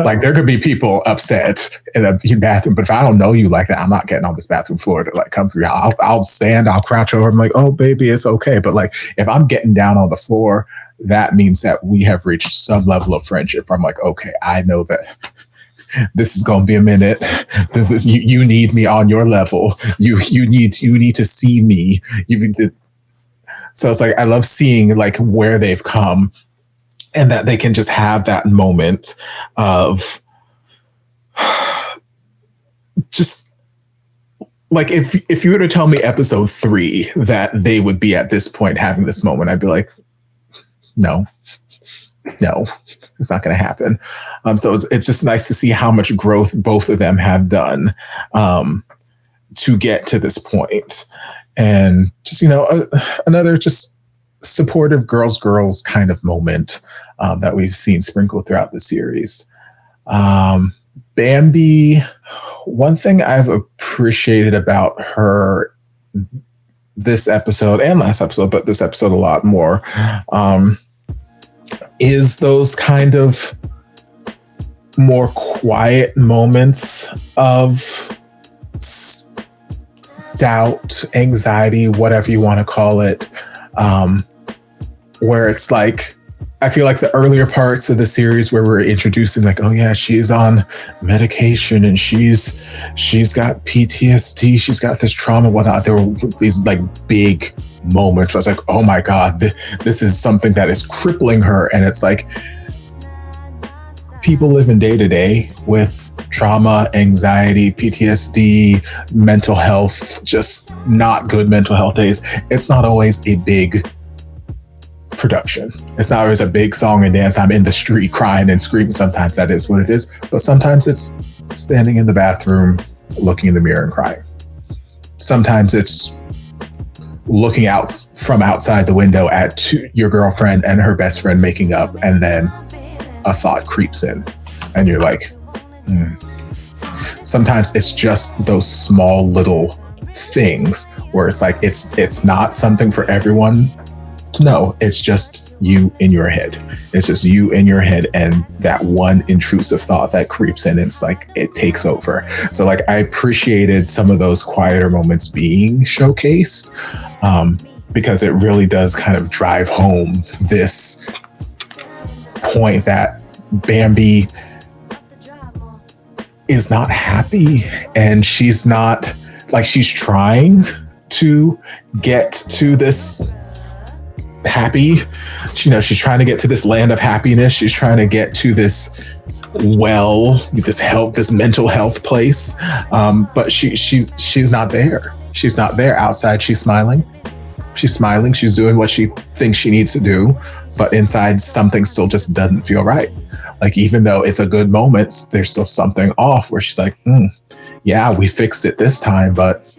Speaker 2: Like there could be people upset in a bathroom, but if I don't know you like that, I'm not getting on this bathroom floor to like come for you. I'll stand, I'll crouch over. I'm like, oh baby, it's okay. But like if I'm getting down on the floor, that means that we have reached some level of friendship. I'm like, okay, I know that this is going to be a minute. You need me on your level. You need to see me. So it's like I love seeing like where they've come. And that they can just have that moment of just like if you were to tell me episode 3 that they would be at this point having this moment, I'd be like, no, it's not going to happen. So it's just nice to see how much growth both of them have done to get to this point. And just, another just supportive girls kind of moment that we've seen sprinkled throughout the series. Bambi, one thing I've appreciated about her this episode and last episode, but this episode a lot more, is those kind of more quiet moments of doubt, anxiety, whatever you want to call it, where it's like, I feel like the earlier parts of the series where we're introducing like, oh yeah, she's on medication and she's got PTSD, she's got this trauma, whatnot. There were these like big moments where I was like, oh my God, this is something that is crippling her. And it's like, people living day to day with trauma, anxiety, PTSD, mental health, just not good mental health days. It's not always a big production. It's not always a big song and dance. I'm in the street crying and screaming. Sometimes that is what it is. But sometimes it's standing in the bathroom, looking in the mirror and crying. Sometimes it's looking out from outside the window at your girlfriend and her best friend making up, and then a thought creeps in and you're like, Sometimes it's just those small little things where it's like, it's not something for everyone to know. It's just you in your head. It's just you in your head and that one intrusive thought that creeps in. It's like, it takes over. So like, I appreciated some of those quieter moments being showcased because it really does kind of drive home this point that Bambi is not happy, and she's not like, she's trying to get to this happy, she's trying to get to this land of happiness. She's trying to get to this this mental health place. But she's not there. She's not there. Outside, she's smiling. She's doing what she thinks she needs to do, but inside something still just doesn't feel right. Like, even though it's a good moment, there's still something off where she's like, yeah, we fixed it this time, but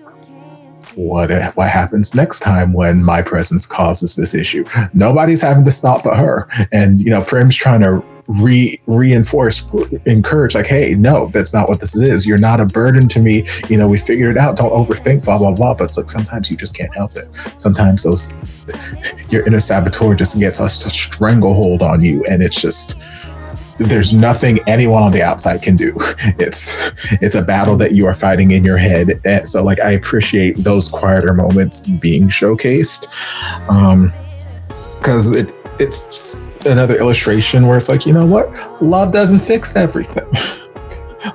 Speaker 2: what happens next time when my presence causes this issue? Nobody's having this thought but her. And, Prim's trying to encourage, like, hey, no, that's not what this is. You're not a burden to me. We figured it out. Don't overthink, blah, blah, blah. But it's like, sometimes you just can't help it. Sometimes your inner saboteur just gets a stranglehold on you. And it's just, there's nothing anyone on the outside can do. It's a battle that you are fighting in your head. And so, like, I appreciate those quieter moments being showcased. Because it's another illustration where it's like, you know what? Love doesn't fix everything.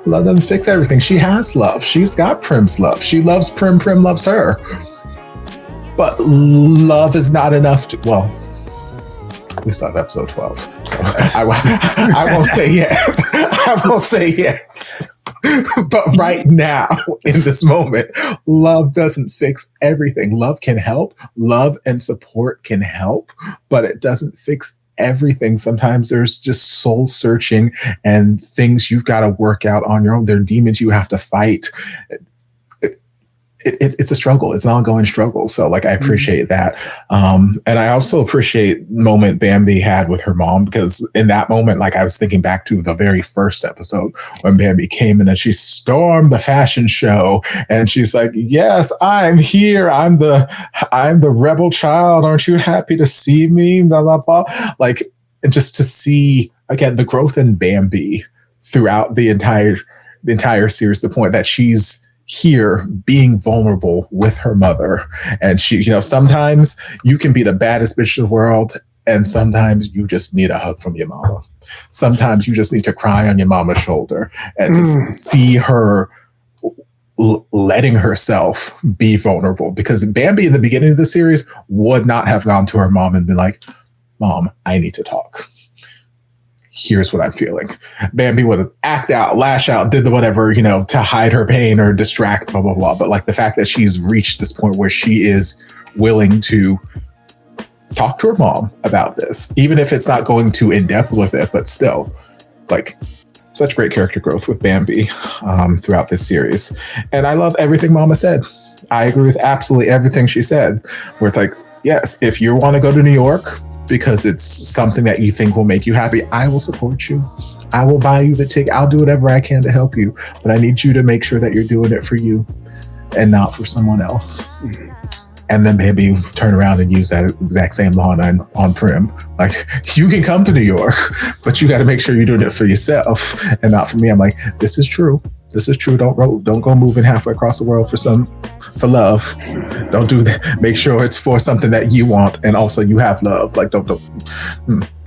Speaker 2: Love doesn't fix everything. She has love. She's got Prim's love. She loves Prim. Prim loves her. But love is not enough to, well, we still have episode 12. So I won't say yet. I won't say yet. But right now, in this moment, love doesn't fix everything. Love can help. Love and support can help, but it doesn't fix everything. Sometimes there's just soul searching and things you've got to work out on your own. There are demons you have to fight. It's a struggle. It's an ongoing struggle. So, like, I appreciate that. And I also appreciate the moment Bambi had with her mom, because in that moment, like, I was thinking back to the very first episode when Bambi came in and she stormed the fashion show and she's like, yes, I'm here. I'm the rebel child. Aren't you happy to see me? Blah, blah, blah. Like, and just to see, again, the growth in Bambi throughout the entire series, the point that she's here being vulnerable with her mother. And she, sometimes you can be the baddest bitch in the world, and sometimes you just need a hug from your mama. Sometimes you just need to cry on your mama's shoulder, and to see her letting herself be vulnerable. Because Bambi in the beginning of the series would not have gone to her mom and been like, Mom, I need to talk. Here's what I'm feeling. Bambi would act out, lash out, did the whatever, to hide her pain or distract, blah, blah, blah. But, like, the fact that she's reached this point where she is willing to talk to her mom about this, even if it's not going too in depth with it, but still, like, such great character growth with Bambi throughout this series. And I love everything Mama said. I agree with absolutely everything she said, where it's like, yes, if you want to go to New York because it's something that you think will make you happy, I will support you. I will buy you the ticket. I'll do whatever I can to help you. But I need you to make sure that you're doing it for you and not for someone else. And then maybe turn around and use that exact same line on Prim. Like, you can come to New York, but you got to make sure you're doing it for yourself and not for me. I'm like, this is true. This is true. Don't go moving halfway across the world for love. Don't do that. Make sure it's for something that you want, and also you have love. Like, don't.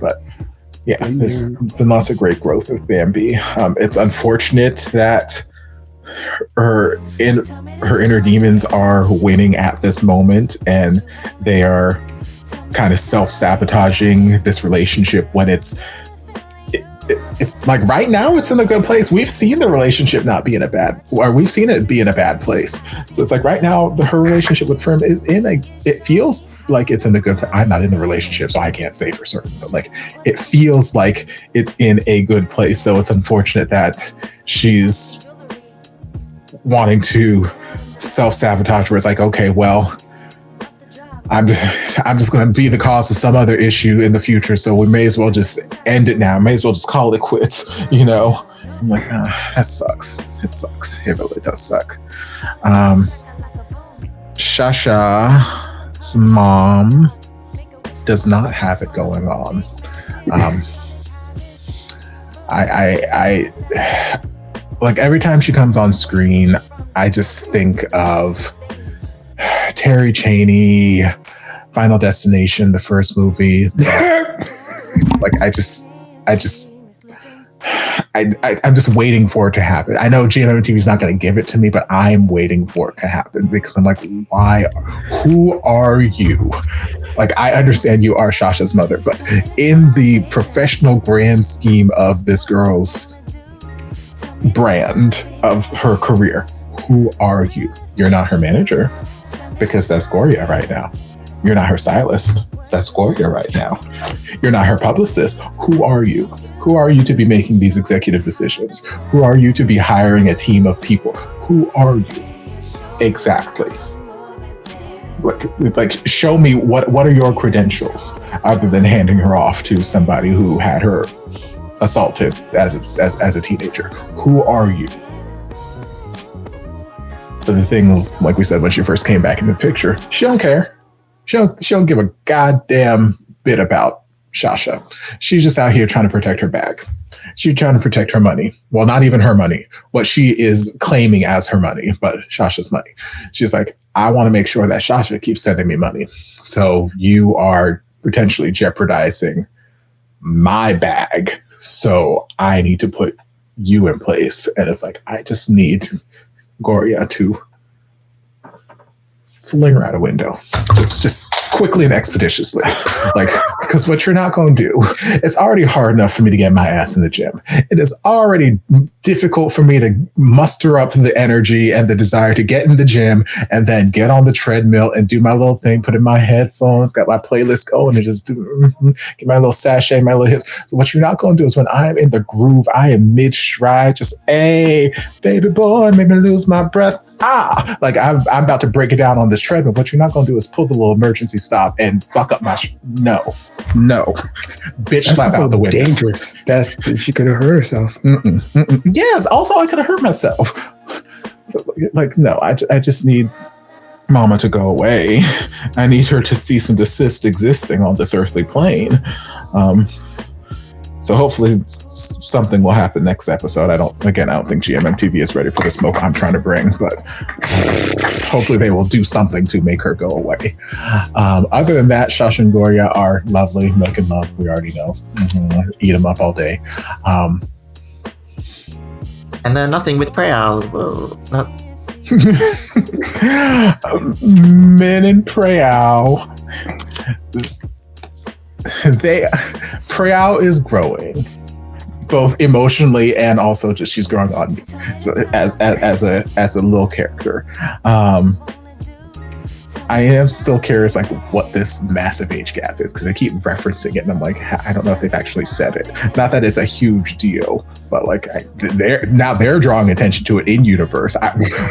Speaker 2: But yeah, there's been lots of great growth with Bambi. It's unfortunate that her inner demons are winning at this moment, and they are kind of self-sabotaging this relationship when it's like right now it's in a good place. We've seen the relationship not be in a bad, or we've seen it be in a bad place. So it's like right now her relationship with Prim is it feels like it's in a good, I'm not in the relationship, so I can't say for certain, but like it feels like it's in a good place. So it's unfortunate that she's wanting to self-sabotage, where it's like, okay, well, I'm just going to be the cause of some other issue in the future, so we may as well just end it now. May as well just call it quits, I'm like, that sucks. It sucks. It really does suck. Shasha's mom does not have it going on. I like every time she comes on screen, I just think of Terry Chaney, Final Destination, the first movie. Like I'm just waiting for it to happen. I know GMMTV is not going to give it to me, but I'm waiting for it to happen because I'm like, who are you? Like, I understand you are Shasha's mother, but in the professional grand scheme of this girl's brand of her career. Who are you? You're not her manager, because that's Gloria right now. You're not her stylist. That's Gloria right now. You're not her publicist. Who are you? Who are you to be making these executive decisions? Who are you to be hiring a team of people? Who are you? Exactly. Like show me what are your credentials other than handing her off to somebody who had her assaulted as a teenager. Who are you? But the thing, like we said when she first came back in the picture, she don't care. She don't give a goddamn bit about Shasha. She's just out here trying to protect her bag. She's trying to protect her money. Well, not even her money. What she is claiming as her money, but Shasha's money. She's like, I want to make sure that Shasha keeps sending me money. So you are potentially jeopardizing my bag. So I need to put you in place. And it's like, I just need Gloria to fling her out a window. Just quickly and expeditiously. Like, because what you're not going to do, it's already hard enough for me to get my ass in the gym. It is already difficult for me to muster up the energy and the desire to get in the gym and then get on the treadmill and do my little thing, put in my headphones, got my playlist going and just do, get my little sashay, my little hips. So what you're not going to do is when I'm in the groove, I am mid-stride, just, hey, baby boy, make me lose my breath. Like I'm about to break it down on this treadmill. What you're not going to do is pull the little emergency stop and fuck up my no, bitch, slap out the window.
Speaker 1: Dangerous. She could have hurt herself.
Speaker 2: Yes. Also, I could have hurt myself. So, like, no, I just need Mama to go away. I need her to cease and desist existing on this earthly plane. So hopefully something will happen next episode. I don't think GMMTV is ready for the smoke I'm trying to bring, but hopefully they will do something to make her go away. Other than that, Shasha and Gloria are lovely. Milk and love, we already know. Eat them up all day.
Speaker 3: And then nothing with Prayal.
Speaker 2: Men in Prayal. Prayal is growing, both emotionally and also just she's growing on me. So as a little character, I am still curious, like, what this massive age gap is, because they keep referencing it, and I'm like, I don't know if they've actually said it. Not that it's a huge deal, but like they're drawing attention to it in universe.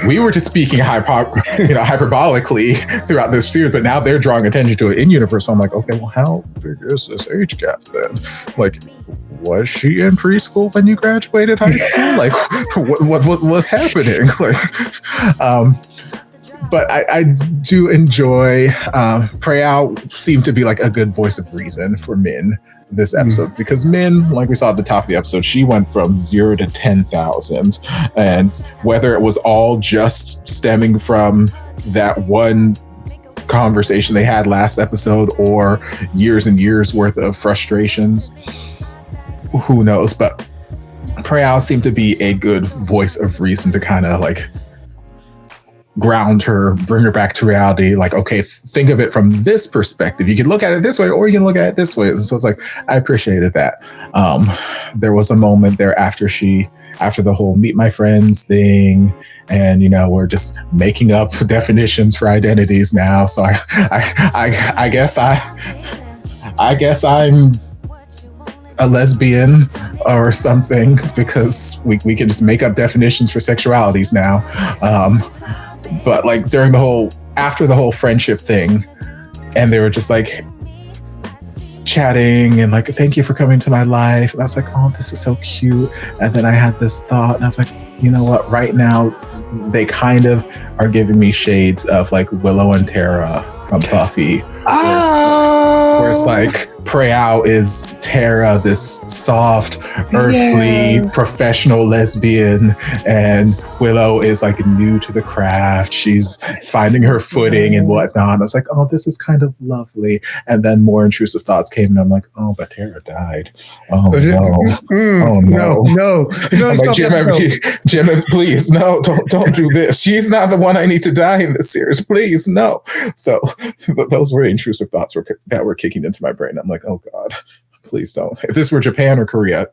Speaker 2: We were just speaking hyperbolically throughout this series, but now they're drawing attention to it in universe. So I'm like, okay, well, how big is this age gap then? Like, was she in preschool when you graduated high school? Like, what was happening? Like, but I do enjoy Prayal seemed to be like a good voice of reason for Min this episode, because Min, like we saw at the top of the episode, she went from 0 to 10,000, and whether it was all just stemming from that one conversation they had last episode or years and years worth of frustrations, who knows? But Prayal seemed to be a good voice of reason to kind of like ground her, bring her back to reality. Like, okay, think of it from this perspective. You can look at it this way, or you can look at it this way. And so it's like, I appreciated that. There was a moment there after the whole meet my friends thing, and we're just making up definitions for identities now. So I guess I'm a lesbian or something, because we can just make up definitions for sexualities now. But like after the whole friendship thing, and they were just like chatting and like, thank you for coming to my life. And I was like, oh, this is so cute. And then I had this thought, and I was like, you know what? Right now, they kind of are giving me shades of like Willow and Tara from Buffy. Where it's like, Prayal is Tara, this soft, earthly, professional lesbian, and Willow is like new to the craft. She's finding her footing and whatnot. I was like, oh, this is kind of lovely. And then more intrusive thoughts came, and I'm like, oh, but Tara died. Oh no! Oh no! I'm like, Jim, please, no, don't do this. She's not the one I need to die in this series. Please, no. So those were intrusive thoughts that were kicking into my brain. I'm like, oh God, Please don't. If this were Japan or Korea,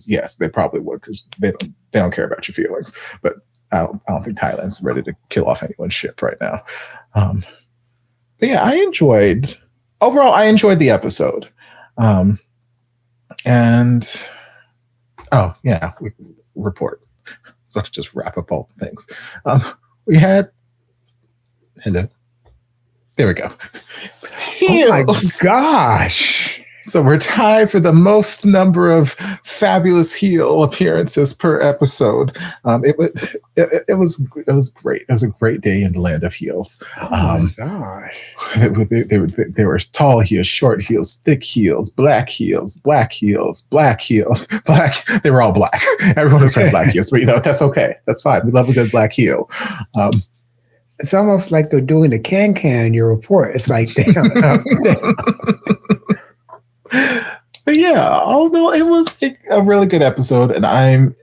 Speaker 2: yes, they probably would because they don't care about your feelings. But I don't think Thailand's ready to kill off anyone's ship right now. But yeah, I enjoyed the episode. And oh yeah, report. Let's just wrap up all the things. We had hello. There we go.
Speaker 1: Oh my gosh.
Speaker 2: So we're tied for the most number of fabulous heel appearances per episode. It was great. It was a great day in the land of heels.
Speaker 1: Oh my gosh.
Speaker 2: There were tall heels, short heels, thick heels, black heels, black heels, black heels, black. They were all black. Everyone was wearing black heels, but that's okay. That's fine. We love a good black heel.
Speaker 1: It's almost like they're doing the can in your report. It's like, damn.
Speaker 2: But yeah, although it was a really good episode, and I'm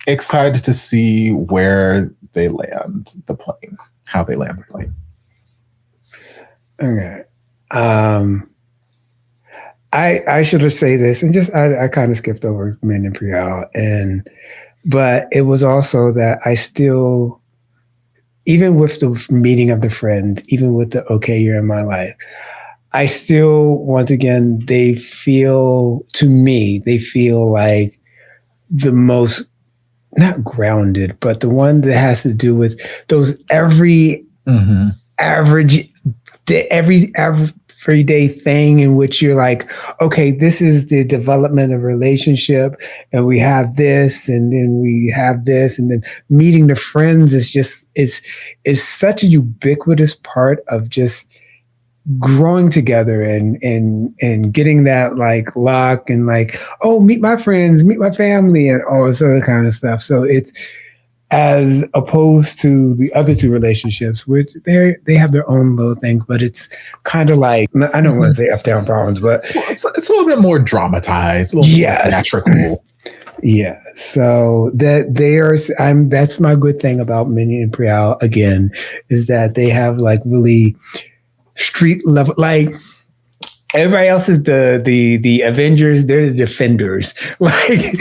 Speaker 2: excited to see where they land the plane, how they land the plane.
Speaker 1: Okay. I should have said this, and I kind of skipped over Men in Prial, but it was also that I still, even with the meeting of the friends, even with the okay, you're in my life, I still, once again, they feel like the most, not grounded, but the one that has to do with those everyday thing in which you're like, okay, this is the development of a relationship, and we have this, and then we have this, and then meeting the friends is such a ubiquitous part of just growing together and getting that like lock and like, oh, meet my friends, meet my family, and all this other kind of stuff. So it's as opposed to the other two relationships, which they have their own little things, but it's kind of like, I don't want to say up down problems, but
Speaker 2: it's a little bit more dramatized, a little bit more theatrical.
Speaker 1: Yeah, so that's my good thing about Men in Prial again, is that they have like really street level, like everybody else is the Avengers, they're the defenders, like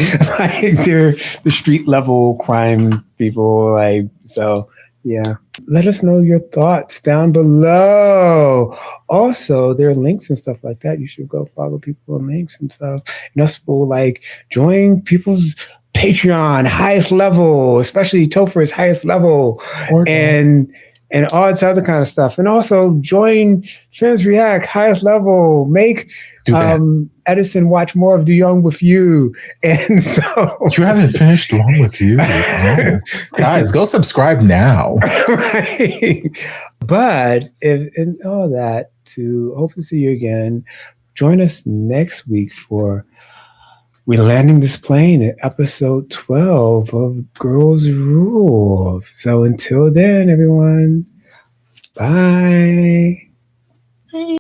Speaker 1: they're the street level crime people, like, so yeah. Let us know your thoughts down below. Also, there are links and stuff like that. You should go follow people on links and stuff, and also like join people's Patreon highest level, especially Topher's highest level, and all this other kind of stuff. And also join Femmes React highest level. Make Edison watch more of The Young With You. And so
Speaker 2: you haven't finished Long With You. Oh. Guys, go subscribe now.
Speaker 1: Right. But in all that, to hope to see you again, join us next week for We're Landing This Plane at episode 12 of Girls Rule. So until then, everyone, bye.